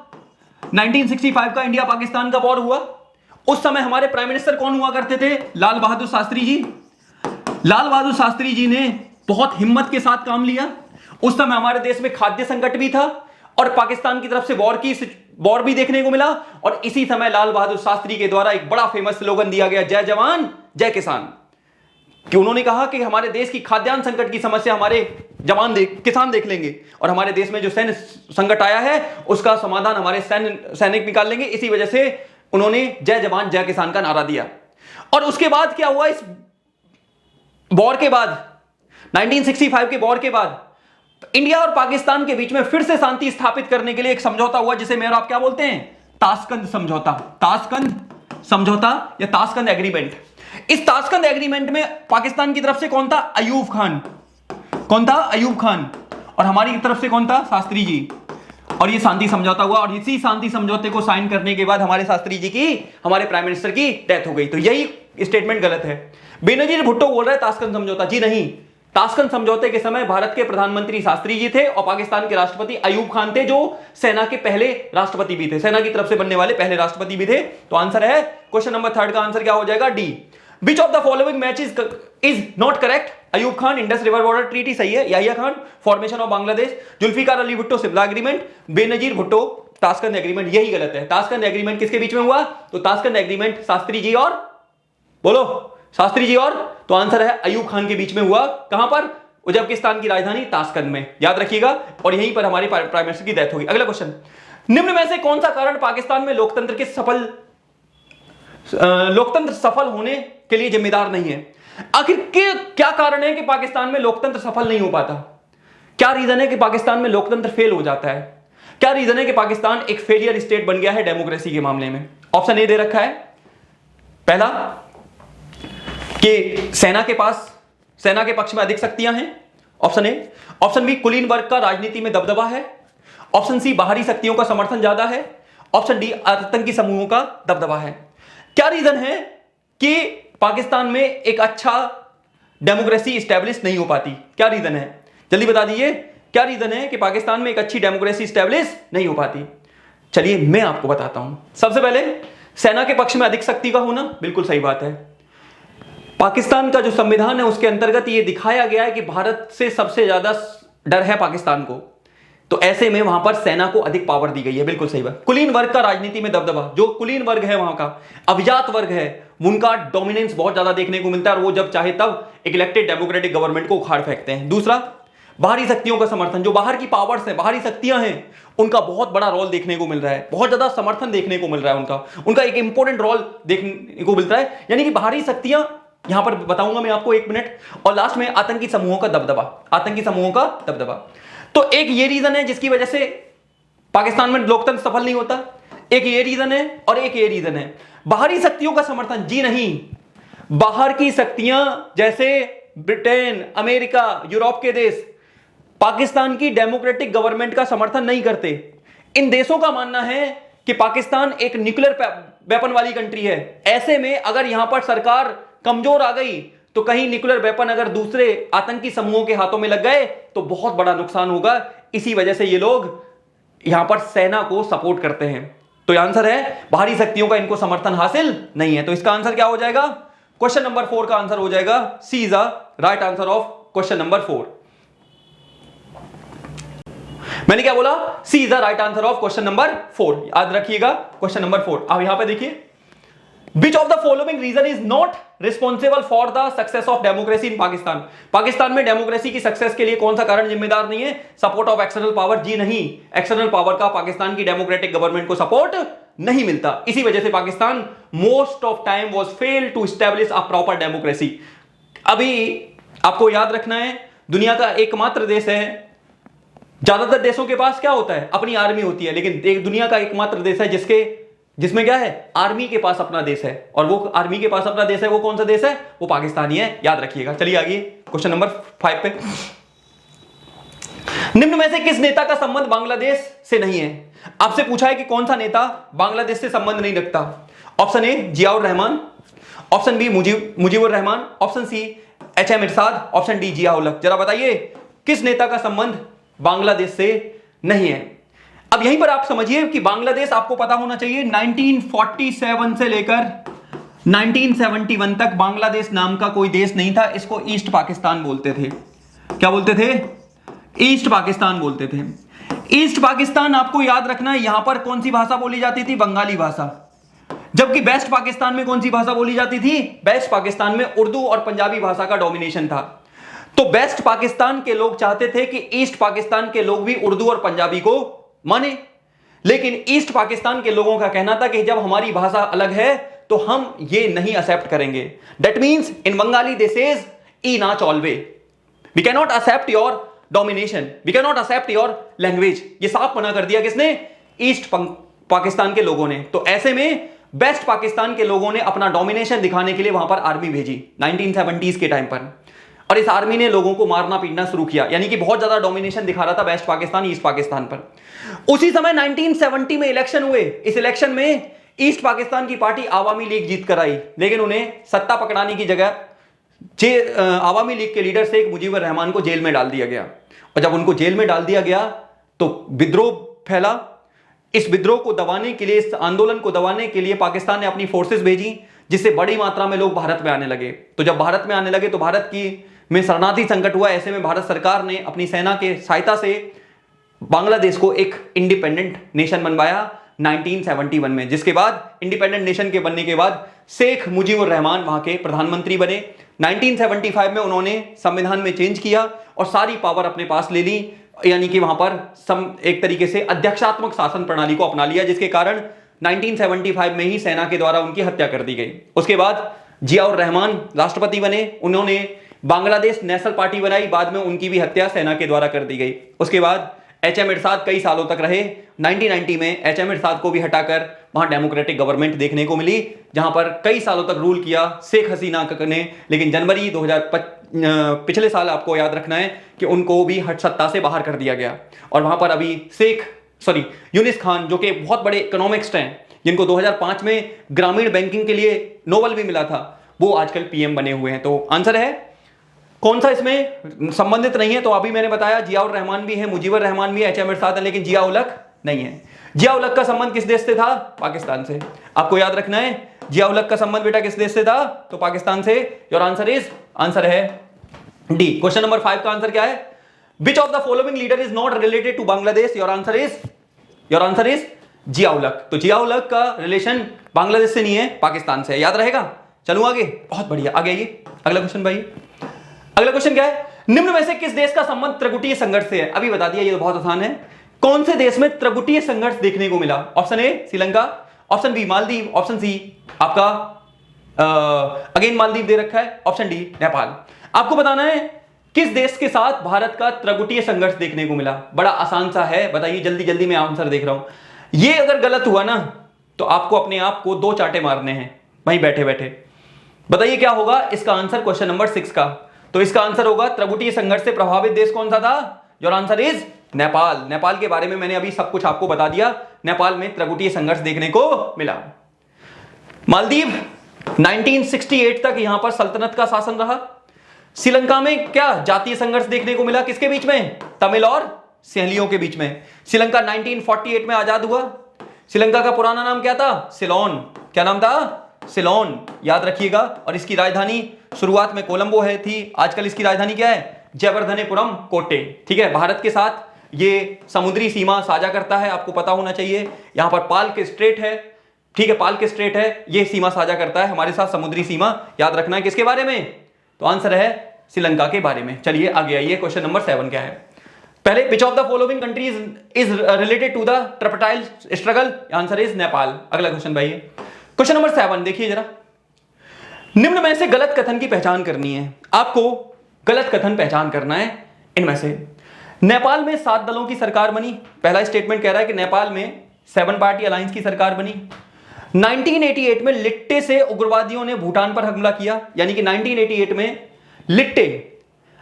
1965 का इंडिया पाकिस्तान का वॉर हुआ। उस समय हमारे प्राइम मिनिस्टर कौन हुआ करते थे, लाल बहादुर शास्त्री जी। लाल बहादुर शास्त्री जी ने बहुत हिम्मत के साथ काम लिया। उस समय हमारे देश में खाद्य संकट भी था और पाकिस्तान की तरफ से वॉर भी देखने को मिला। और इसी समय लाल बहादुर शास्त्री के द्वारा एक बड़ा फेमस स्लोगन दिया गया, जय जवान जय किसान, कि उन्होंने कहा कि हमारे देश की खाद्यान्न संकट की समस्या हमारे किसान देख लेंगे और हमारे देश में जो सैन्य संकट आया है उसका समाधान हमारे सैनिक निकाल लेंगे। इसी वजह से उन्होंने जय जवान जय किसान का नारा दिया। और उसके बाद क्या हुआ, इस वॉर के बाद, 1965 के वॉर के बाद इंडिया और पाकिस्तान के बीच में फिर से शांति स्थापित करने के लिए एक समझौता हुआ, जिसे मैं और आप क्या बोलते हैं, ताशकंद समझौता। ताशकंद समझौता या ताशकंद एग्रीमेंट। इस ताशकंद एग्रीमेंट में पाकिस्तान की तरफ से कौन था, अयूब खान। कौन था, अयूब खान। और हमारी तरफ से कौन था, शास्त्री जी। और ये शांति समझौता हुआ और इसी शांति समझौते को साइन करने के बाद हमारे शास्त्री जी की, हमारे प्राइम मिनिस्टर की डेथ हो गई। तो यही स्टेटमेंट गलत है। बेनजीर भुट्टो बोल रहा है ताशकंद समझौता, जी नहीं। ताशकंद समझौते के समय भारत के प्रधानमंत्री शास्त्री जी थे और पाकिस्तान के राष्ट्रपति अयूब खान थे, जो सेना के पहले राष्ट्रपति भी थे, सेना की तरफ से बनने वाले पहले राष्ट्रपति भी थे। तो आंसर है क्वेश्चन नंबर 3 का आंसर क्या हो जाएगा, D. Which of the following match is not correct, Ayub Khan Indus river border treaty सही है, Yahya Khan formation of Bangladesh, Zulfikar Ali Bhutto Shimla agreement, Benazir Bhutto Tashkent agreement, यही गलत है। ताशकंद एग्रीमेंट किसके बीच में हुआ, तो ताशकंद एग्रीमेंट शास्त्री जी और, बोलो, शास्त्री जी और, तो आंसर है अयूब खान के बीच में हुआ। कहां पर, उज्बेकिस्तान की राजधानी ताशकंद में, याद रखिएगा। और यहीं पर हमारे प्राइम मिनिस्टर की डेथ होगी। अगला क्वेश्चन, निम्न में से कौन सा कारण पाकिस्तान में लोकतंत्र सफल होने के लिए जिम्मेदार नहीं है। आखिर क्या कारण है कि पाकिस्तान में लोकतंत्र सफल नहीं हो पाता, क्या रीजन है कि पाकिस्तान में लोकतंत्र फेल हो जाता है, क्या रीजन है कि पाकिस्तान एक फेलियर स्टेट बन गया है डेमोक्रेसी के मामले में। ऑप्शन ए दे रखा है, पहला कि सेना के पक्ष में अधिक शक्तियां हैं, ऑप्शन ए। ऑप्शन बी, कुलीन वर्ग का राजनीति में दबदबा है। ऑप्शन सी, बाहरी शक्तियों का समर्थन ज्यादा है। ऑप्शन डी, आतंकी समूहों का दबदबा है। क्या रीजन है कि पाकिस्तान में एक अच्छा डेमोक्रेसी स्टैब्लिश नहीं हो पाती, क्या रीजन है, जल्दी बता दीजिए, क्या रीजन है कि पाकिस्तान में एक अच्छी डेमोक्रेसी स्टैब्लिश नहीं हो पाती। चलिए मैं आपको बताता हूं। सबसे पहले सेना के पक्ष में अधिक शक्ति का होना, बिल्कुल सही बात है। पाकिस्तान का जो संविधान है उसके अंतर्गत यह दिखाया गया है कि भारत से सबसे ज्यादा डर है पाकिस्तान को, तो ऐसे में वहां पर सेना को अधिक पावर दी गई है, बिल्कुल सही बात। कुलीन वर्ग का राजनीति में दबदबा, जो कुलीन वर्ग है वहां का अभिजात वर्ग है, उनका डोमिनेंस बहुत ज्यादा देखने को मिलता है और वो जब चाहे तब एक इलेक्टेड डेमोक्रेटिक गवर्नमेंट को उखाड़ फेंकते हैं। दूसरा, बाहरी शक्तियों का समर्थन, जो बाहर की पावर्स है, बाहरी शक्तियां हैं, उनका बहुत बड़ा रोल देखने को मिल रहा है, बहुत ज्यादा समर्थन देखने को मिल रहा है, उनका एक इंपॉर्टेंट रोल देखने को मिलता है, यानी कि बाहरी शक्तियां, यहां पर बताऊंगा मैं आपको 1 मिनट। और लास्ट में आतंकी समूहों का दबदबा, आतंकी समूहों का दबदबा। तो एक ये रीजन है जिसकी वजह से पाकिस्तान में लोकतंत्र सफल नहीं होता, एक ये रीजन है और एक ये रीजन है। बाहरी शक्तियों का समर्थन, जी नहीं, बाहर की शक्तियां जैसे ब्रिटेन, अमेरिका, यूरोप के देश पाकिस्तान की डेमोक्रेटिक गवर्नमेंट का समर्थन नहीं करते। इन देशों का मानना है कि पाकिस्तान एक न्यूक्लियर वेपन वाली कंट्री है, ऐसे में अगर यहां पर सरकार कमजोर आ गई तो कहीं न्यूक्लियर वेपन अगर दूसरे आतंकी समूहों के हाथों में लग गए तो बहुत बड़ा नुकसान होगा। इसी वजह से ये लोग यहां पर सेना को सपोर्ट करते हैं। तो आंसर है बाहरी शक्तियों का इनको समर्थन हासिल नहीं है। तो इसका आंसर क्या हो जाएगा, क्वेश्चन नंबर 4 का आंसर हो जाएगा C is the right answer of question number 4। मैंने क्या बोला, C is the right answer of question number 4, याद रखिएगा क्वेश्चन नंबर 4। अब यहां पे देखिए, Which of the following reason is not responsible for the success of democracy in Pakistan? Pakistan में डेमोक्रेसी की सक्सेस के लिए कौन सा कारण जिम्मेदार नहीं है, सपोर्ट ऑफ एक्सटर्नल पावर, जी नहीं, एक्सटर्नल पावर का पाकिस्तान की डेमोक्रेटिक गवर्नमेंट को सपोर्ट नहीं मिलता। इसी वजह से Pakistan most of time was fail to establish a proper democracy. अभी आपको याद रखना है, दुनिया का एकमात्र देश है, ज्यादातर देशों के पास क्या होता है, अपनी आर्मी होती है, लेकिन एक दुनिया का एकमात्र देश है जिसमें क्या है, आर्मी के पास अपना देश है, और वो आर्मी के पास अपना देश है, वो कौन सा देश है, वो पाकिस्तानी है, याद रखिएगा। चलिए आगे क्वेश्चन नंबर 5 पे। निम्न में से किस नेता का संबंध बांग्लादेश से नहीं है? आपसे पूछा है कि कौन सा नेता बांग्लादेश से संबंध नहीं रखता। Option A Ziaur Rahman, option B Mujibur Rahman, option C HM Ershad, option D Zia ul Haq. जरा बताइए किस नेता का संबंध बांग्लादेश से नहीं है। अब यहीं पर आप समझिए कि बांग्लादेश आपको पता होना चाहिए 1947 से लेकर 1971 तक बांग्लादेश नाम का कोई देश नहीं था। इसको ईस्ट पाकिस्तान बोलते थे। क्या बोलते थे? ईस्ट पाकिस्तान बोलते थे। ईस्ट पाकिस्तान आपको याद रखना है, यहां पर कौन सी भाषा बोली जाती थी? बंगाली भाषा। जबकि वेस्ट पाकिस्तान में कौन सी भाषा बोली जाती थी? वेस्ट पाकिस्तान में उर्दू और पंजाबी भाषा का डोमिनेशन था। तो वेस्ट पाकिस्तान के लोग चाहते थे कि ईस्ट पाकिस्तान के लोग भी उर्दू और पंजाबी को माने, लेकिन ईस्ट पाकिस्तान के लोगों का कहना था कि जब हमारी भाषा अलग है तो हम ये नहीं एक्सेप्ट करेंगे। That means in Bengali this is ई ना चॉलवे, we can not accept your domination, we can not accept your language. ये साफ मना कर दिया किसने? ईस्ट पाकिस्तान के लोगों ने। तो ऐसे में वेस्ट पाकिस्तान के लोगों ने अपना डोमिनेशन दिखाने के लिए वहां पर आर्मी भेजी 1970s के टाइम पर, और इस आर्मी ने लोगों को मारना पीटना शुरू किया, यानी कि बहुत ज्यादा डोमिनेशन दिखा रहा था वेस्ट पाकिस्तान ईस्ट पाकिस्तान पर। उसी समय 1970 में इलेक्शन हुए। इस इलेक्शन में ईस्ट पाकिस्तान की पार्टी आवामी लीग जीत कर आई, लेकिन उन्हें सत्ता पकड़ाने की जगह आवामी लीग के लीडर शेख मुजीबुर रहमान को जेल में डाल दिया गया। और जब उनको जेल में डाल दिया गया तो विद्रोह फैला। इस विद्रोह को दबाने के लिए, इस आंदोलन को दबाने के लिए पाकिस्तान ने अपनी फोर्सेस भेजी, जिससे बड़ी मात्रा में लोग भारत में आने लगे। तो जब भारत में आने लगे तो भारत की में शरणार्थी संकट हुआ। ऐसे में भारत सरकार ने अपनी सेना के सहायता से बांग्लादेश को एक इंडिपेंडेंट नेशन बनवाया 1971 में, जिसके बाद इंडिपेंडेंट नेशन के बनने के बाद शेख मुजीबुर रहमान वहां के प्रधानमंत्री बने। 1975 में उन्होंने संविधान में चेंज किया और सारी पावर अपने पास ले ली, यानी कि वहां पर एक तरीके से अध्यक्षात्मक शासन प्रणाली को अपना लिया, जिसके कारण 1975 में ही सेना के द्वारा उनकी हत्या कर दी गई। उसके बाद जियाउर रहमान राष्ट्रपति बने, उन्होंने बांग्लादेश नेशनल पार्टी बनाई, बाद में उनकी भी हत्या सेना के द्वारा कर दी गई। उसके बाद HM इरशाद कई सालों तक रहे। 1990 में HM इरशाद को भी हटाकर वहां डेमोक्रेटिक गवर्नमेंट देखने को मिली, जहां पर कई सालों तक रूल किया शेख हसीना ने। लेकिन जनवरी 2005 पिछले साल आपको याद रखना है कि उनको भी हट सत्ता से बाहर कर दिया गया। और वहां पर अभी यूनिस खान, जो कि बहुत बड़े इकोनॉमिक्स्ट हैं, जिनको 2005 में ग्रामीण बैंकिंग के लिए नोबेल भी मिला था, वो आजकल PM बने हुए हैं। तो आंसर है कौन सा इसमें संबंधित नहीं है? तो अभी मैंने बताया जियाउर रहमान भी है, मुजीबुर रहमान भी है, HM इरशाद है, लेकिन जिया उल हक नहीं है। जिया उल हक का संबंध किस देश से था? पाकिस्तान से। आपको याद रखना है जिया उल हक का संबंध बेटा किस देश से था? तो पाकिस्तान से। योर आंसर है डी। क्वेश्चन नंबर 5 का आंसर क्या है? Which of the following leader is not related to Bangladesh? Your answer is Zia ul Haq. तो जिया उल हक का रिलेशन बांग्लादेश से नहीं है, पाकिस्तान से है। याद रहेगा। चलूं आगे। बहुत बढ़िया, आगे आइए। अगला क्वेश्चन भाई, अगला क्वेश्चन क्या है? निम्न में से किस देश का संबंध त्रिगुटीय संघर्ष से है? अभी बता दिया, ये तो बहुत आसान है। कौन से देश में त्रिगुटीय संघर्ष देखने को मिला? Option A Sri Lanka, option B Maldives, option C आपका अगेन मालदीव दे रखा है, ऑप्शन डी नेपाल। आपको बताना है किस देश के साथ भारत का त्रिगुटीय संघर्ष देखने को मिला। बड़ा आसान सा है, बताइए जल्दी जल्दी, मैं आंसर देख रहा हूं। ये अगर गलत हुआ ना तो आपको अपने आप को 2 चांटे मारने हैं वहीं बैठे बैठे। बताइए क्या होगा इसका आंसर क्वेश्चन नंबर 6 का? तो इसका आंसर होगा त्रिगुटीय संघर्ष से प्रभावित देश कौन सा था? Your answer is Nepal. Nepal के बारे में मैंने अभी सब कुछ आपको बता दिया। नेपाल में त्रिगुटीय संघर्ष देखने को मिला। मालदीव 1968 तक यहां पर सल्तनत का शासन रहा। श्रीलंका में क्या जातीय संघर्ष देखने को मिला? किसके बीच में? तमिल और सिंहलियों के बीच में। श्रीलंका 1948 में आजाद हुआ। श्रीलंका का पुराना नाम क्या था? सिलोन। क्या नाम था? सिलोन। याद रखिएगा। और इसकी राजधानी शुरुआत में कोलंबो है थी, आजकल इसकी राजधानी क्या है? जयवर्धनेपुरम कोटे। ठीक है। भारत के साथ ये समुद्री सीमा साझा करता है, आपको पता होना चाहिए। यहां पर पाल के स्ट्रेट है, ठीक है, पाल के स्ट्रेट है, ये सीमा साझा करता है हमारे साथ समुद्री सीमा। याद रखना है किसके बारे में? तो आंसर है श्रीलंका के बारे में। चलिए आगे आइए। क्वेश्चन नंबर 7 क्या है? पहले which of the following countries is related to the triptile struggle? Answer is Nepal. अगला क्वेश्चन भाई, क्वेश्चन नंबर 7 देखिए जरा। निम्न में से गलत कथन की पहचान करनी है। आपको गलत कथन पहचान करना है इनमें से। नेपाल में 7 दलों की सरकार बनी। पहला स्टेटमेंट कह रहा है कि नेपाल में 7 पार्टी अलायंस की सरकार बनी। 1988 में लिट्टे से उग्रवादियों ने भूटान पर हमला किया, यानी कि 1988 में लिट्टे,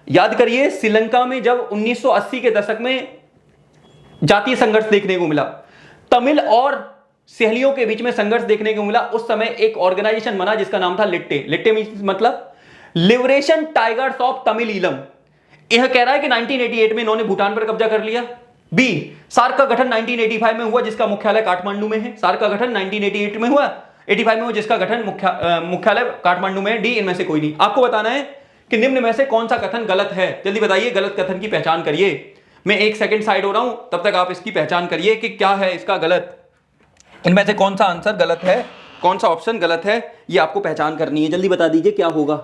याद करिए श्रीलंका में जब 1980 के दशक में जातीय संघर्ष देखने को मिला, तमिल और सहेलियों के बीच में संघर्ष देखने को मिला, उस समय एक ऑर्गेनाइजेशन बना जिसका नाम था लिट्टे। लिट्टे मतलब liberation tigers of Tamil Eelam. यह कह रहा है कि 1988 में इन्होंने भूटान पर कब्जा कर लिया। बी, सार्क का गठन 1985 में हुआ जिसका मुख्यालय काठमांडू में है। सार्क का गठन 1988 में हुआ, 85 में हुआ जिसका गठन मुख्यालय काठमांडू में है। डी, इनमें से कोई नहीं। आपको बताना है कि निम्न में से कौन सा कथन गलत है। जल्दी बताइए, गलत कथन की पहचान करिए। मैं 1 सेकंड साइड हो रहा हूं, तब तक आप इसकी पहचान करिए कि क्या है इसका गलत। इनमें से कौन सा आंसर गलत है, कौन सा ऑप्शन गलत है, ये आपको पहचान करनी है। जल्दी बता दीजिए क्या होगा।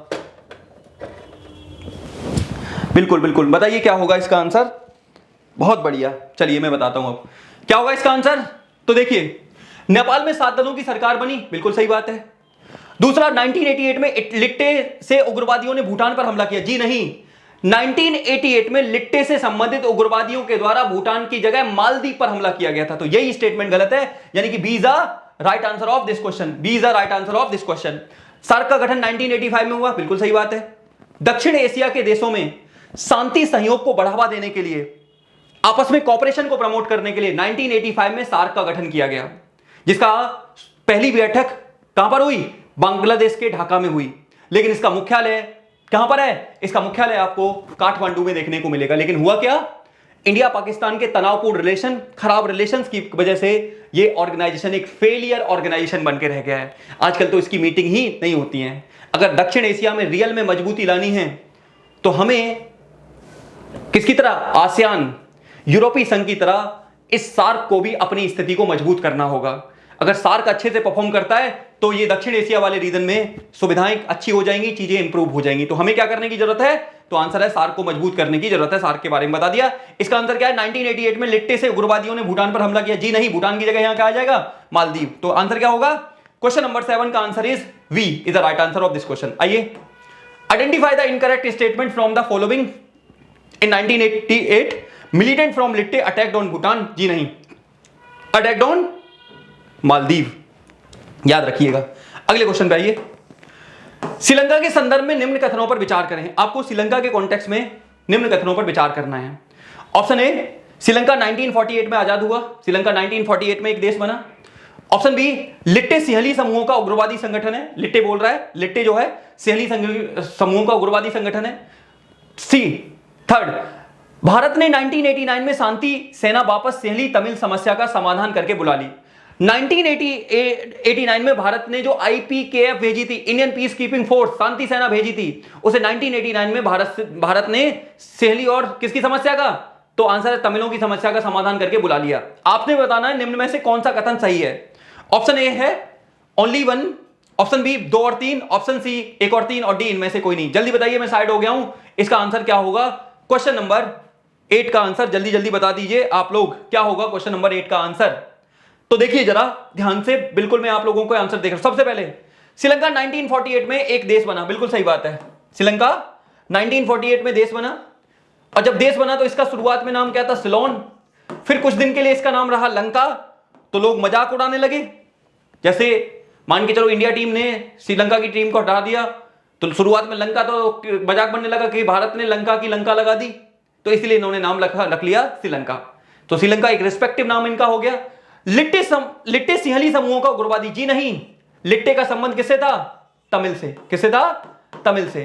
बिल्कुल बिल्कुल बताइए क्या होगा इसका आंसर। बहुत बढ़िया, चलिए मैं बताता हूं अब क्या होगा इसका आंसर। तो देखिए, नेपाल में 7 दलों की सरकार बनी, बिल्कुल सही बात है। दूसरा, 1988 में लिट्टे से उग्रवादियों ने भूटान पर हमला किया। जी नहीं, 1988 में लिट्टे से संबंधित उग्रवादियों के द्वारा भूटान की जगह मालदीव पर हमला किया गया था। तो यही स्टेटमेंट गलत है, यानी कि B is the right answer of this question. B is the right answer of this question. SAARC का गठन 1985 में हुआ, बिल्कुल सही बात है। दक्षिण एशिया के देशों में शांति सहयोग को बढ़ावा देने के लिए, आपस में कॉपरेशन को प्रमोट करने के लिए 1985 में सार्क का गठन किया गया, जिसका पहली बैठक कहां पर हुई? बांग्लादेश के ढाका में हुई। लेकिन इसका मुख्यालय कहां पर है? इसका मुख्यालय आपको काठमांडू में देखने को मिलेगा। लेकिन हुआ क्या? इंडिया पाकिस्तान के तनावपूर्ण रिलेशन, खराब रिलेशंस की वजह से ये ऑर्गेनाइजेशन एक फेलियर ऑर्गेनाइजेशन बनकर रह गया है। आजकल तो इसकी मीटिंग ही नहीं होती है। अगर दक्षिण एशिया में रियल में मजबूती लानी है तो हमें किसकी तरह? आसियान, यूरोपीय संघ की तरह इस सार्क को भी अपनी स्थिति को मजबूत करना होगा। अगर सार्क अच्छे से परफॉर्म करता है तो ये दक्षिण एशिया वाले रीजन में सुविधाएं अच्छी हो जाएंगी, चीजें इंप्रूव हो जाएंगी। तो हमें क्या करने की जरूरत है? तो आंसर है सार्क को मजबूत करने की जरूरत है। सार्क के बारे में बता दिया। इसका आंसर क्या है? 1988 में लिट्टे से उग्रवादियों ने भूटान पर हमला किया। जी नहीं, भूटान की जगह यहां क्या आ जाएगा? मालदीव। तो आंसर क्या होगा? क्वेश्चन नंबर 7 का answer is B is the right answer of this question. आइए, identify the incorrect statement from the following. In 1988 militant from LTTE attacked on Bhutan. जी नहीं, अटैक्ड ऑन मालदीव। याद रखिएगा। अगले क्वेश्चन पे आइए। श्रीलंका के संदर्भ में निम्न कथनों पर विचार करें। आपको श्रीलंका के कॉन्टेक्स्ट में निम्न कथनों पर विचार करना है। ऑप्शन ए, श्रीलंका 1948 में आजाद हुआ। श्रीलंका 1948 में एक देश बना। ऑप्शन बी, लिट्टे सिंहली समूहों का उग्रवादी संगठन है। लिट्टे बोल रहा है, लिट्टे जो है सिंहली समूहों का उग्रवादी संगठन है। सी, थर्ड, भारत ने 1989 में शांति सेना वापस सिंहली तमिल समस्या का समाधान करके बुला ली। 1989 में भारत ने जो IPKF भेजी थी, इंडियन पीस कीपिंग फोर्स, शांति सेना भेजी थी, उसे 1989 में भारत ने सिंहली और किसकी समस्या का? तो आंसर है तमिलों की समस्या का समाधान करके बुला लिया। आपने बताना है निम्न में से कौन सा कथन सही है। ऑप्शन ए है ओनली 1, ऑप्शन बी 2 और 3, ऑप्शन सी 1 और 3 और डी इनमें से कोई नहीं। जल्दी बताइए, मैं साइड हो गया हूं। इसका आंसर क्या होगा? क्वेश्चन नंबर 8 का आंसर जल्दी जल्दी बता दीजिए आप लोग, क्या होगा क्वेश्चन नंबर 8 का आंसर। तो देखिए जरा ध्यान से, बिल्कुल मैं आप लोगों को आंसर देख रहा हूं। सबसे पहले श्रीलंका 1948 में एक देश बना, बिल्कुल सही बात है। श्रीलंका 1948 में देश बना, और जब देश बना तो इसका शुरुआत में नाम क्या था? सिलोन। फिर कुछ दिन के लिए इसका नाम रहा लंका। तो लोग मजाक उड़ाने लगे। जैसे मान के चलो इंडिया टीम ने श्रीलंका की टीम को हटा दिया, तो शुरुआत में लंका, तो मजाक बनने लगा कि भारत ने लंका की लंका लगा दी, तो इसलिए इन्होंने नाम रख लिया श्रीलंका। तो श्रीलंका एक रिस्पेक्टिव नाम इनका हो गया। लिट्टे सिंहली समूहों का उग्रवादी। जी नहीं, लिट्टे का संबंध किससे था? तमिल से। किससे था? तमिल से।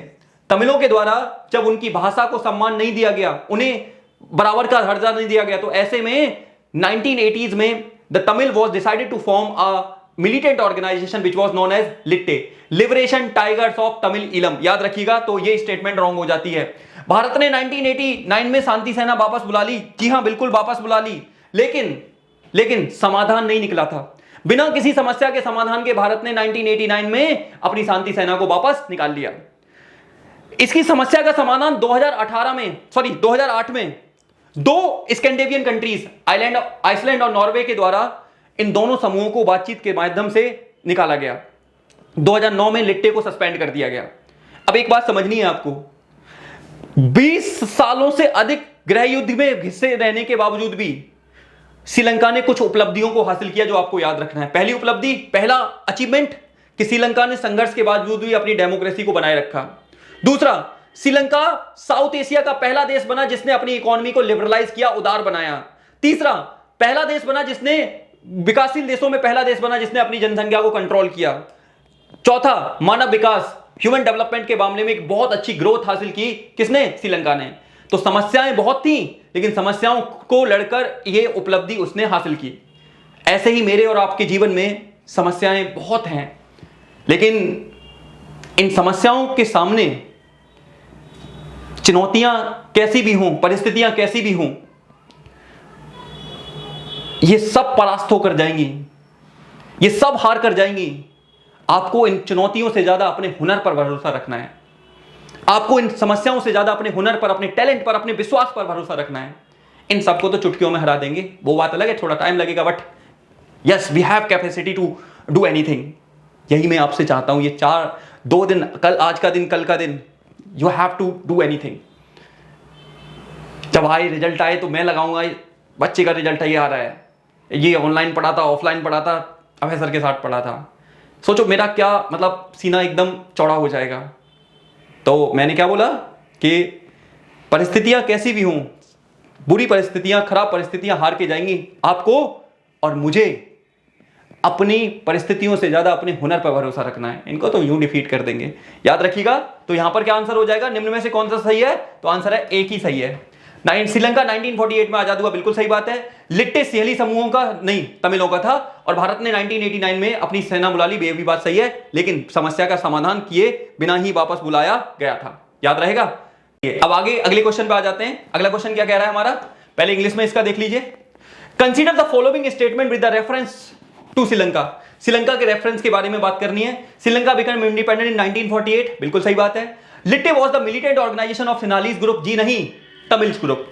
तमिलों के द्वारा जब उनकी भाषा को सम्मान नहीं दिया गया, उन्हें बराबर का दर्जा नहीं दिया गया, तो ऐसे में 1980s में the Tamil was decided to form a militant organization which was known as LTTE, liberation tigers of Tamil Eelam. याद रखिएगा, तो ये स्टेटमेंट रॉन्ग हो जाती है। भारत ने 1989 में शांति सेना वापस बुला ली। जी हां, बिल्कुल वापस बुला ली, लेकिन समाधान नहीं निकला था। बिना किसी समस्या के समाधान के भारत ने 1989 में अपनी शांति सेना को वापस निकाल लिया। इसकी समस्या का समाधान 2008 में 2 स्कैंडिनेवियन कंट्रीज आइसलैंड और नॉर्वे के द्वारा इन दोनों समूहों को बातचीत के माध्यम से निकाला गया। 2009 में लिट्टे को सस्पेंड कर दिया गया। अब एक बात समझनी है आपको, 20 सालों से अधिक गृह युद्ध में हिस्से रहने के बावजूद भी श्रीलंका ने कुछ उपलब्धियों को हासिल किया जो आपको याद रखना है। पहली उपलब्धि, पहला अचीवमेंट कि श्रीलंका ने संघर्ष के बावजूद भी अपनी डेमोक्रेसी को बनाए रखा। दूसरा, श्रीलंका साउथ एशिया का पहला देश बना जिसने अपनी इकोनॉमी को लिबरलाइज किया, उदार बनाया। तीसरा, पहला देश बना जिसने विकासशील देशों में पहला देश बना जिसने अपनी जनसंख्या को कंट्रोल किया। चौथा, मानव विकास, ह्यूमन डेवलपमेंट के मामले में एक बहुत अच्छी ग्रोथ हासिल की किसने? श्रीलंका ने। तो समस्याएं बहुत थी लेकिन समस्याओं को लड़कर यह उपलब्धि उसने हासिल की। ऐसे ही मेरे और आपके जीवन में समस्याएं बहुत हैं, लेकिन इन समस्याओं के सामने चुनौतियां कैसी भी हों, परिस्थितियां कैसी भी हों, ये सब परास्त होकर जाएंगी, ये सब हार कर जाएंगी। आपको इन चुनौतियों से ज्यादा अपने हुनर पर भरोसा रखना है। आपको इन समस्याओं से ज्यादा अपने हुनर पर, अपने टैलेंट पर, अपने विश्वास पर भरोसा रखना है। इन सबको तो चुटकियों में हरा देंगे, वो बात अलग है, थोड़ा टाइम लगेगा, but yes we have capacity to do anything. यही मैं आपसे चाहता हूं, ये 2 दिन, कल, आज का दिन, कल का दिन, you have to do anything. जब रिजल्ट आए तो मैं लगाऊंगा बच्चे का रिजल्ट ये आ रहा है, ये ऑनलाइन पढ़ा था, ऑफलाइन पढ़ा था, अभय सर के साथ पढ़ा था। सोचो मेरा क्या मतलब सीना एकदम चौड़ा हो जाएगा। तो मैंने क्या बोला कि परिस्थितियां कैसी भी हों, बुरी परिस्थितियां, खराब परिस्थितियां हार के जाएंगी। आपको और मुझे अपनी परिस्थितियों से ज्यादा अपने हुनर पर भरोसा रखना है। इनको तो यूं डिफीट कर देंगे, याद रखिएगा। तो यहां पर क्या आंसर हो जाएगा? निम्न में से कौन सा सही है? तो आंसर है एक ही सही है। श्रीलंका 1948 में आजाद हुआ, बिल्कुल सही बात है। लिट्टे सिहली समूहों का नहीं, तमिलों का था, और भारत ने 1989 में अपनी सेना बुला ली, ये भी बात सही है, लेकिन समस्या का समाधान किए बिना ही वापस बुलाया गया था, याद रहेगा। अब आगे अगले क्वेश्चन पे आ जाते हैं। अगला क्वेश्चन क्या कह रहा है हमारा? पहले इंग्लिश में इसका देख लीजिए। Consider the following statement with the reference to Sri Lanka. Sri Lanka के रेफरेंस के बारे में बात करनी है। श्रीलंका बिकम इंडिपेंडेंट इन 1948, बिल्कुल सही बात है। LTTE was the militant organisation of Sinhalese group, जी नहीं, Tamils group.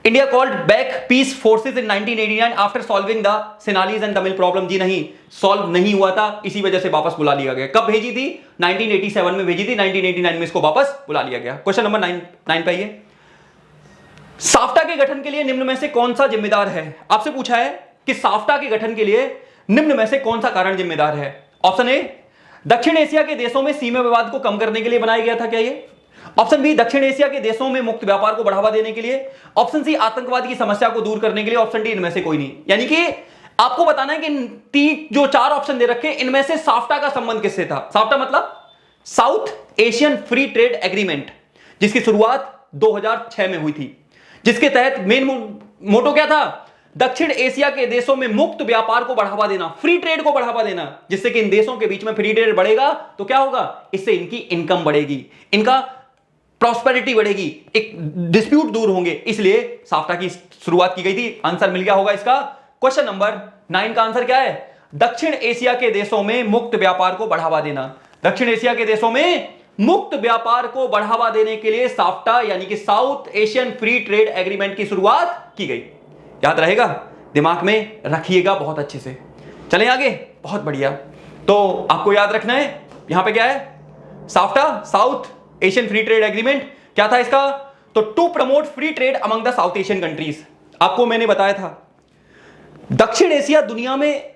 India called back peace forces in 1989 after solving the Sinhalese and Tamil problem, जी नहीं, सॉल्व नहीं हुआ था, इसी वजह से वापस बुला लिया गया। कब भेजी थी? 1987 में भेजी थी, 1989 में इसको वापस बुला लिया गया। क्वेश्चन नंबर 9 पे आइए। साफ्टा के गठन के लिए निम्न में से कौन सा जिम्मेदार है? आपसे पूछा है कि साफ्टा के गठन के लिए निम्न में से कौन सा कारण जिम्मेदार है? ऑप्शन ए, दक्षिण एशिया के देशों में सीमा विवाद को कम करने के लिए बनाया गया था, क्या ये? ऑप्शन बी, दक्षिण एशिया के देशों में मुक्त व्यापार को बढ़ावा देने के लिए। ऑप्शन सी, आतंकवाद की समस्या को दूर करने के लिए। ऑप्शन डी, इनमें से कोई नहीं। यानी कि आपको बताना है कि जो 4 ऑप्शन दे रखे, इनमें से साफ्टा का संबंध किससे था? साफ्टा मतलब south Asian free trade agreement, जिसकी शुरुआत 2006 में हुई थी, जिसके तहत मेन मोटो क्या था? दक्षिण एशिया के देशों में मुक्त व्यापार को बढ़ावा देना, फ्री ट्रेड को बढ़ावा देना, जिससे कि इन देशों के बीच में फ्री ट्रेड बढ़ेगा तो क्या होगा? इससे इनकी इनकम बढ़ेगी, इनका प्रॉस्पेरिटी बढ़ेगी, एक डिस्प्यूट दूर होंगे, इसलिए साफ्टा की शुरुआत की गई थी। आंसर मिल गया होगा इसका। क्वेश्चन नंबर 9 का आंसर क्या है? दक्षिण एशिया के देशों में मुक्त व्यापार को बढ़ावा देना। दक्षिण एशिया के देशों में मुक्त व्यापार को बढ़ावा देने के लिए साफ्टा यानी कि south Asian free trade agreement की शुरुआत की गई। याद रहेगा, दिमाग में रखिएगा बहुत अच्छे से। चलें आगे, बहुत बढ़िया। तो आपको याद रखना है यहां पे क्या है? SAFTA, South Asian free trade agreement, क्या था इसका? तो to promote free trade among the South Asian countries. आपको मैंने बताया था दक्षिण एशिया दुनिया में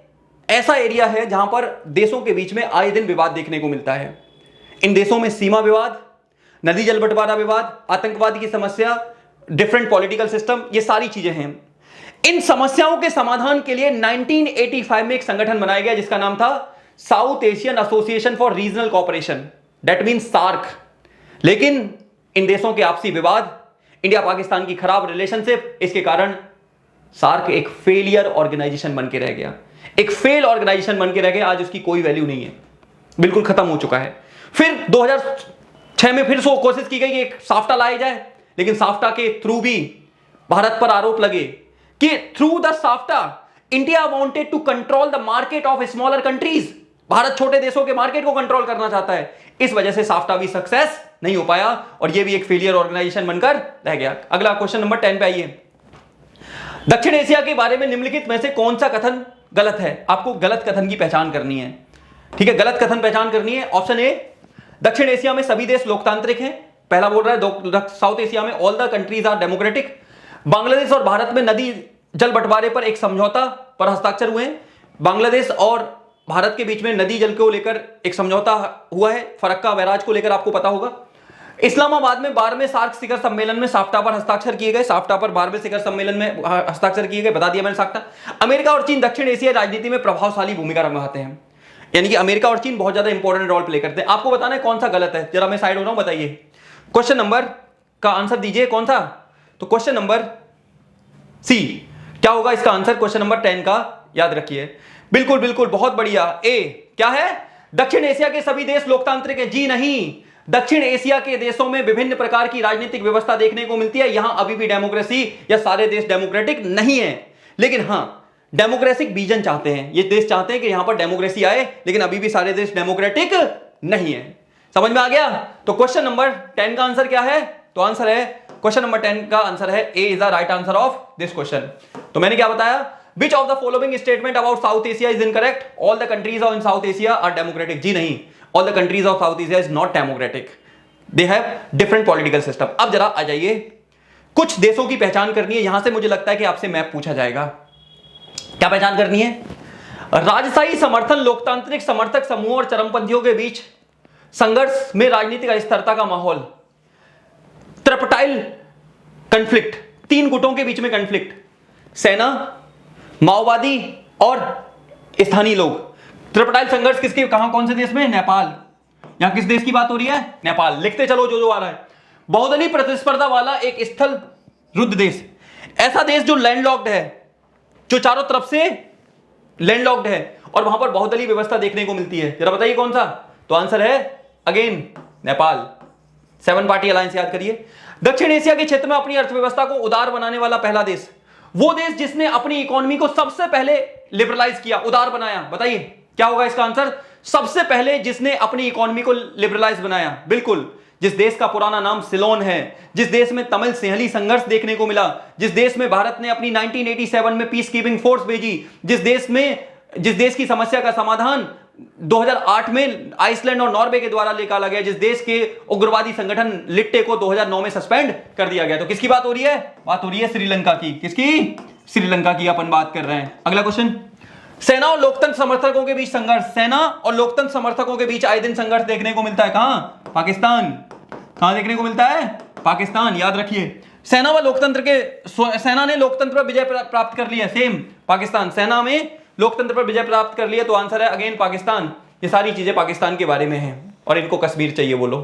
ऐसा एरिया है जहां पर देशों के बीच में आए दिन विवाद देखने को मिलता है। इन देशों में सीमा विवाद, नदी जल बंटवारा विवाद, आतंकवाद की समस्या, डिफरेंट पॉलिटिकल सिस्टम, ये सारी चीजें हैं। इन समस्याओं के समाधान के लिए 1985 में एक संगठन बनाया गया जिसका नाम था South Asian association for regional cooperation, that means SAARC. लेकिन इन देशों के आपसी विवाद, इंडिया पाकिस्तान की खराब रिलेशनशिप, इसके कारण सार्क एक फेलियर ऑर्गेनाइजेशन बन के रह गया, एक फेल ऑर्गेनाइजेशन बन के रह गया। आज उसकी कोई वैल्यू नहीं है, बिल्कुल खत्म हो चुका है। फिर 2006 में फिर से कोशिश की गई कि एक साफ्टा लाया जाए, लेकिन साफ्टा के थ्रू भी भारत पर आरोप लगे कि through the SAFTA India wanted to control the market of smaller countries. Bharat छोटे देशों के मार्केट को कंट्रोल करना चाहता है, इस वजह से साफ्टा भी सक्सेस नहीं हो पाया और यह भी एक फेलियर ऑर्गेनाइजेशन बनकर रह गया। अगला क्वेश्चन नंबर 10 पे आइए। दक्षिण एशिया के बारे में निम्नलिखित में से कौन सा कथन गलत है? आपको गलत कथन की पहचान करनी है, ठीक है? गलत कथन पहचान करनी है। ऑप्शन ए, दक्षिण एशिया में सभी देश लोकतांत्रिक हैं, पहला बोल रहा है साउथ एशिया में all the countries are democratic. Bangladesh और भारत में नदी जल बंटवारे पर एक समझौता पर हस्ताक्षर हुए हैं। बांग्लादेश और भारत के बीच में नदी जल को लेकर एक समझौता हुआ है, फरक्का बैराज को लेकर, आपको पता होगा। इस्लामाबाद में 12वें सार्क शिखर सम्मेलन में साफ्टा पर हस्ताक्षर किए गए। साफ्टा पर 12वें शिखर सम्मेलन में हस्ताक्षर किए गए, बता दिया मैंने साफ्टा। अमेरिका और चीन दक्षिण एशियाई राजनीति में प्रभावशाली भूमिका निभाते हैं, यानी कि अमेरिका और चीन बहुत ज्यादा इंपॉर्टेंट रोल प्ले करते हैं। आपको बताना है कौन सा गलत है, जरा मैं साइड हो रहा हूं, बताइए। क्वेश्चन नंबर का आंसर दीजिए, कौन सा? तो क्वेश्चन नंबर सी क्या होगा इसका आंसर, क्वेश्चन नंबर 10 का, याद रखिए। बिल्कुल बिल्कुल, बहुत बढ़िया। ए क्या है? दक्षिण एशिया के सभी देश लोकतांत्रिक हैं। जी नहीं, दक्षिण एशिया के देशों में विभिन्न प्रकार की राजनीतिक व्यवस्था देखने को मिलती है। यहां अभी भी डेमोक्रेसी या सारे देश डेमोक्रेटिक नहीं है, लेकिन हां डेमोक्रेटिक विजन चाहते हैं। ये देश चाहते हैं कि यहां पर डेमोक्रेसी आए, लेकिन अभी भी सारे देश डेमोक्रेटिक नहीं है। समझ में आ गया? तो क्वेश्चन नंबर 10 का आंसर क्या है? तो आंसर है, क्वेश्चन नंबर 10 का आंसर है A is the right answer of this question. तो मैंने क्या बताया? Which of the following statement about South Asia is incorrect? All the countries in South Asia are democratic. जी नहीं, all the countries of South Asia is not democratic. They have different political system. अब जरा आ जाइए, कुछ देशों की पहचान करनी है। यहां से मुझे लगता है कि आपसे मैप पूछा जाएगा। क्या पहचान करनी है? राजशाही समर्थन, लोकतांत्रिक समर्थक समूह और चरमपंथियों के बीच संघर्ष में राजनीतिक अस्थिरता का माहौल, ट्रिपटाइल कन्फ्लिक्ट, तीन गुटों के बीच में कन्फ्लिक्ट, सेना, माओवादी और स्थानीय लोग। ट्रिपटाइल संघर्ष किसके, कहां, कौन से देश में? नेपाल। यहां किस देश की बात हो रही है? नेपाल। लिखते चलो जो जो आ रहा है। बहुदलीय प्रतिस्पर्धा वाला एक स्थल रुद्ध देश, ऐसा देश जो लैंडलॉक्ड है, जो चारों तरफ से लैंडलॉक्ड है और वहां पर बहुदलीय व्यवस्था देखने को मिलती है। जरा बताइए कौन सा? तो आंसर है अगेन नेपाल। 7 पार्टी अलायंस याद करिए। दक्षिण एशिया के क्षेत्र में अपनी अर्थव्यवस्था को उदार बनाने वाला पहला देश, वो देश जिसने अपनी इकोनॉमी को सबसे पहले लिबरलाइज किया, उदार बनाया। बताइए क्या होगा इसका आंसर? सबसे पहले जिसने अपनी इकोनॉमी को लिबरलाइज बनाया, बिल्कुल, जिस देश का पुराना नाम सिलोन है, जिस देश में तमिल सिंहली संघर्ष देखने को मिला, जिस देश में भारत ने अपनी 1987 में पीस कीपिंग फोर्स भेजी, जिस देश की समस्या का समाधान 2008 में आइसलैंड और नॉर्वे के द्वारा निकाला गया, जिस देश के उग्रवादी संगठन लिट्टे को 2009 में सस्पेंड कर दिया गया। तो किसकी बात हो रही है? बात हो रही है श्रीलंका की। किसकी? श्रीलंका की अपन बात कर रहे हैं। अगला क्वेश्चन, सेना और लोकतंत्र समर्थकों के बीच संघर्ष। सेना और लोकतंत्र समर्थकों के बीच आए दिन संघर्ष देखने को मिलता है। कहां? पाकिस्तान। कहां देखने को मिलता है? पाकिस्तान। याद रखिए, सेना व लोकतंत्र के, सेना ने लोकतंत्र पर विजय प्राप्त कर लिया, सेम पाकिस्तान। सेना में लोकतंत्र पर विजय प्राप्त कर लिया, तो आंसर है अगेन पाकिस्तान। ये सारी चीजें पाकिस्तान के बारे में हैं और इनको कश्मीर चाहिए। बोलो,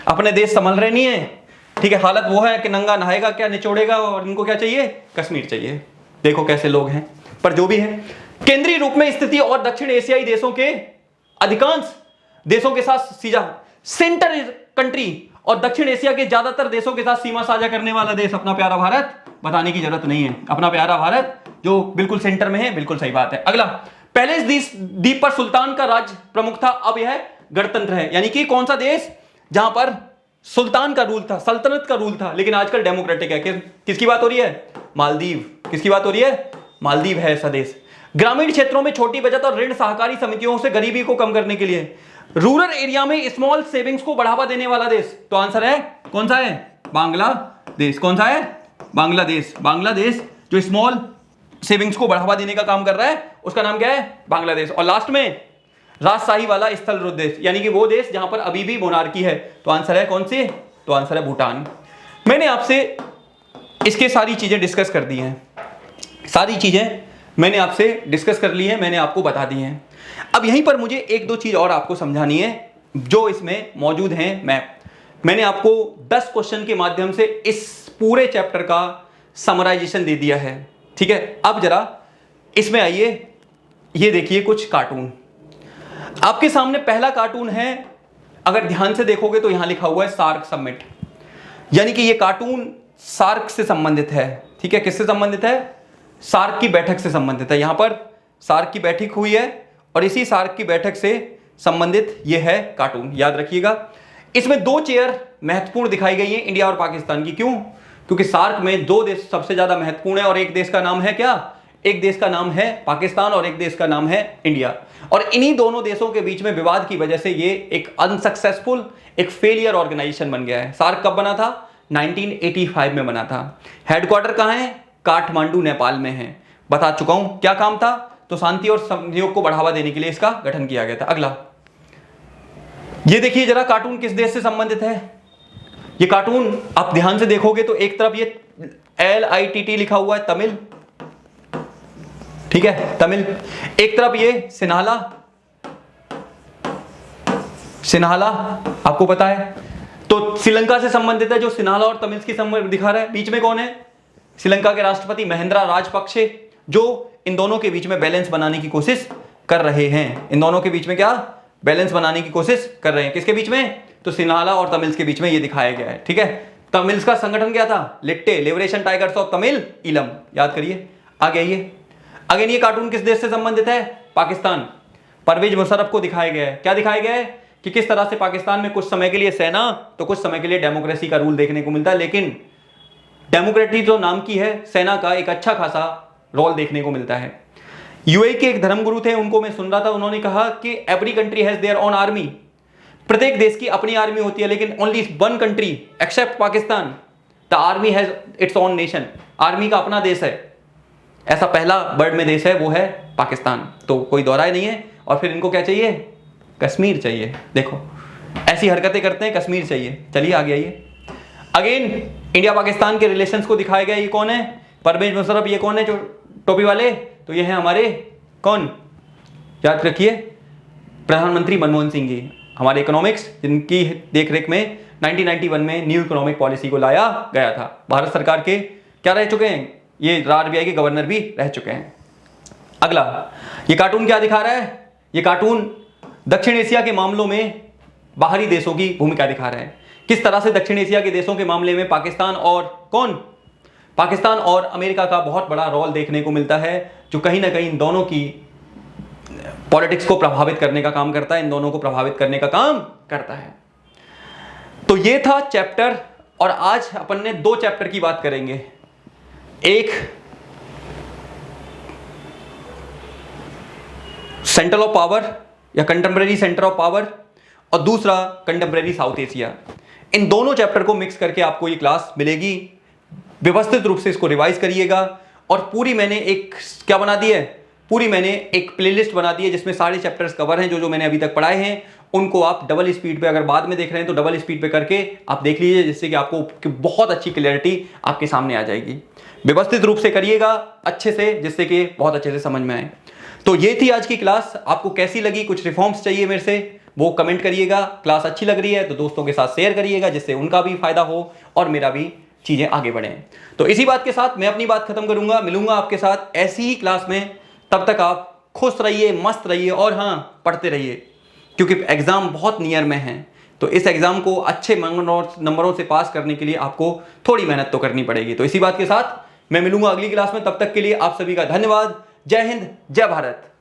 अपने देश संभल रहे नहीं है, ठीक है। हालत वो है कि नंगा नहाएगा क्या, निचोड़ेगा, और इनको क्या चाहिए? कश्मीर चाहिए। देखो कैसे लोग हैं। पर जो भी है, केंद्रीय रूप में स्थिति और दक्षिण एशियाई देशों के अधिकांश देशों के साथ सीधा सेंटर कंट्री और दक्षिण एशिया के ज्यादातर देशों के साथ सीमा साझा करने वाला देश अपना प्यारा भारत। बताने की जरूरत नहीं है, अपना प्यारा भारत जो बिल्कुल सेंटर में है। बिल्कुल सही बात है। अगला, पहले इस द्वीप पर सुल्तान का राज प्रमुख था, अब यह गणतंत्र है। यानी कि कौन सा देश जहां पर सुल्तान का रूल था, सल्तनत का रूल था, लेकिन आजकल डेमोक्रेटिक है। किसकी बात हो रही है? मालदीव। किसकी बात हो रही है? मालदीव है ऐसा देश। ग्रामीण क्षेत्रों में छोटी बचत और ऋण सहकारी समितियों से गरीबी को कम करने के लिए, रूरल एरिया में स्मॉल सेविंग्स को बढ़ावा देने वाला देश, तो आंसर है कौन सा है? बांग्लादेश। कौन सा है? बांग्लादेश। बांग्लादेश जो स्मॉल सेविंग्स को बढ़ावा देने का काम कर रहा है, उसका नाम क्या है? बांग्लादेश। और लास्ट में राजशाही वाला स्थल रुद्ध देश, यानी कि वो देश जहां पर अभी भी मोनार्की है, तो आंसर है कौन सी? तो आंसर है भूटान। मैंने आपसे इसके सारी चीजें डिस्कस कर दी हैं, सारी चीजें मैंने आपसे डिस्कस कर ली है, मैंने आपको बता दी हैं। अब यहीं पर मुझे एक दो चीज और आपको समझानी है जो इसमें मौजूद हैं। मैंने आपको 10 क्वेश्चन के माध्यम से इस पूरे चैप्टर का समराइजेशन दे दिया है, ठीक है। अब जरा इसमें आइए, ये देखिए कुछ कार्टून आपके सामने। पहला कार्टून है, अगर ध्यान से देखोगे तो यहां लिखा हुआ है सार्क समिट, यानी कि ये कार्टून सार्क से संबंधित है, ठीक है। किससे संबंधित है? सार्क की बैठक से संबंधित है। यहां पर सार्क की बैठक हुई है और इसी सार्क की बैठक से संबंधित यह है कार्टून, याद रखिएगा। इसमें 2 चेयर महत्वपूर्ण दिखाई गई है, इंडिया और पाकिस्तान की। क्यों? क्योंकि सार्क में 2 देश सबसे ज्यादा महत्वपूर्ण है और एक देश का नाम है क्या? एक देश का नाम है पाकिस्तान और एक देश का नाम है इंडिया, और इन्हीं दोनों देशों के बीच में विवाद की वजह से ये एक अनसक्सेसफुल, एक फेलियर ऑर्गेनाइजेशन बन गया है। सार्क कब बना था? 1985 में बना था। हेडक्वार्टर कहां है? काठमांडू नेपाल में है। बता चुका हूं क्या काम था, तो शांति और सहयोग को बढ़ावा देने के लिए इसका गठन किया गया था। अगला ये देखिए जरा, कार्टून किस देश से संबंधित है? ये कार्टून आप ध्यान से देखोगे तो एक तरफ ये LITT लिखा हुआ है, तमिल, ठीक है, तमिल। एक तरफ ये सिन्हाला, सिन्हाला आपको पता है, तो श्रीलंका से संबंधित है जो सिन्हाला और तमिल की संबंध दिखा रहा है। बीच में कौन है? श्रीलंका के राष्ट्रपति महिंद्रा राजपक्षे, जो इन दोनों के बीच में बैलेंस बनाने की कोशिश कर रहे हैं। इन दोनों के बीच में क्या बैलेंस बनाने की कोशिश कर रहे हैं? किसके बीच में? तो सिन्हाला और तमिल के बीच में ये दिखाया गया है, ठीक है। तमिल का संगठन क्या था? LTTE, liberation tigers of Tamil Eelam, याद करिए। आगे आइए, अगेन ये कार्टून किस देश से संबंधित है? पाकिस्तान। परवेज मुशर्रफ को दिखाया गया है। क्या दिखाया गया है? कि किस तरह से पाकिस्तान में कुछ समय के लिए सेना तो कुछ समय के लिए डेमोक्रेसी का रूल देखने को मिलता है, लेकिन डेमोक्रेसी जो नाम की है, सेना का एक अच्छा खासा रोल देखने को मिलता है। यूएई के एक धर्मगुरु थे, उनको मैं सुन रहा था, उन्होंने कहा कि every country has their own army, प्रत्येक देश की अपनी आर्मी होती है, लेकिन only one country accept Pakistan the army has its own nation, army का अपना देश है। ऐसा पहला वर्ल्ड में देश है, वो है पाकिस्तान, तो कोई दोहराए नहीं है। और फिर इनको क्या चाहिए? कश्मीर चाहिए। देखो ऐसी हरकतें करते हैं, कश्मीर चाहिए। चलिए आगे आइए। अगेन इंडिया पाकिस्तान के रिलेशंस को दिखाया गया। ये कौन है? परवेज मुशर्रफ। ये कौन है जो टोपी वाले? तो ये हैं हमारे कौन, याद रखिए, प्रधानमंत्री मनमोहन सिंह जी, हमारे इकोनॉमिक्स, जिनकी देखरेख में 1991 में न्यू इकोनॉमिक पॉलिसी को लाया गया था। भारत सरकार के क्या रह चुके हैं? ये RBI के गवर्नर भी रह चुके हैं। अगला ये कार्टून क्या दिखा रहा है? ये कार्टून दक्षिण एशिया के मामलों में बाहरी देशों की भूमिका दिखा रहा है। किस तरह से दक्षिण एशिया के देशों के मामले में पाकिस्तान और कौन, पाकिस्तान और अमेरिका का बहुत बड़ा रोल देखने को मिलता है, जो कहीं ना कहीं इन दोनों की पॉलिटिक्स को प्रभावित करने का काम करता है, इन दोनों को प्रभावित करने का काम करता है। तो ये था चैप्टर, और आज अपन ने 2 चैप्टर की बात करेंगे। एक सेंटर ऑफ पावर या कंटेम्परेरी सेंटर ऑफ पावर, और दूसरा कंटेम्परेरी साउथ एशिया। इन दोनों चैप्टर को मिक्स करके आपको ये क्लास मिलेगी। व्यवस्थित रूप से इसको रिवाइज करिएगा। और पूरी मैंने एक क्या बना दी है, पूरी मैंने एक प्लेलिस्ट बना दी है जिसमें सारे चैप्टर्स कवर हैं। जो मैंने अभी तक पढ़ाए हैं उनको आप डबल स्पीड पे, अगर बाद में देख रहे हैं तो डबल स्पीड पे करके आप देख लीजिए, जिससे कि आपको बहुत अच्छी क्लैरिटी आपके सामने आ जाएगी। व्यवस्थित रूप से करिएगा अच्छे से, जिससे कि बहुत अच्छे से समझ में आए। तो ये थी आज की क्लास। आपको कैसी लगी? कुछ रिफॉर्म्स चाहिए मेरे से, वो कमेंट करिएगा। क्लास अच्छी लग रही है तो दोस्तों के साथ शेयर करिएगा, जिससे उनका भी फायदा हो और मेरा भी चीजें आगे बढ़ें। तो इसी बात के साथ मैं अपनी बात खत्म करूंगा। मिलूंगा आपके साथ ऐसी ही क्लास में। तब तक आप खुश रहिए, मस्त रहिए, और हाँ, पढ़ते रहिए, क्योंकि एग्जाम बहुत नियर में है। तो इस एग्जाम को अच्छे नंबरों से पास करने के लिए आपको थोड़ी मेहनत तो करनी पड़ेगी। तो इसी बात के साथ मैं मिलूंगा अगली क्लास में। तब तक के लिए आप सभी का धन्यवाद। जय हिंद, जय भारत।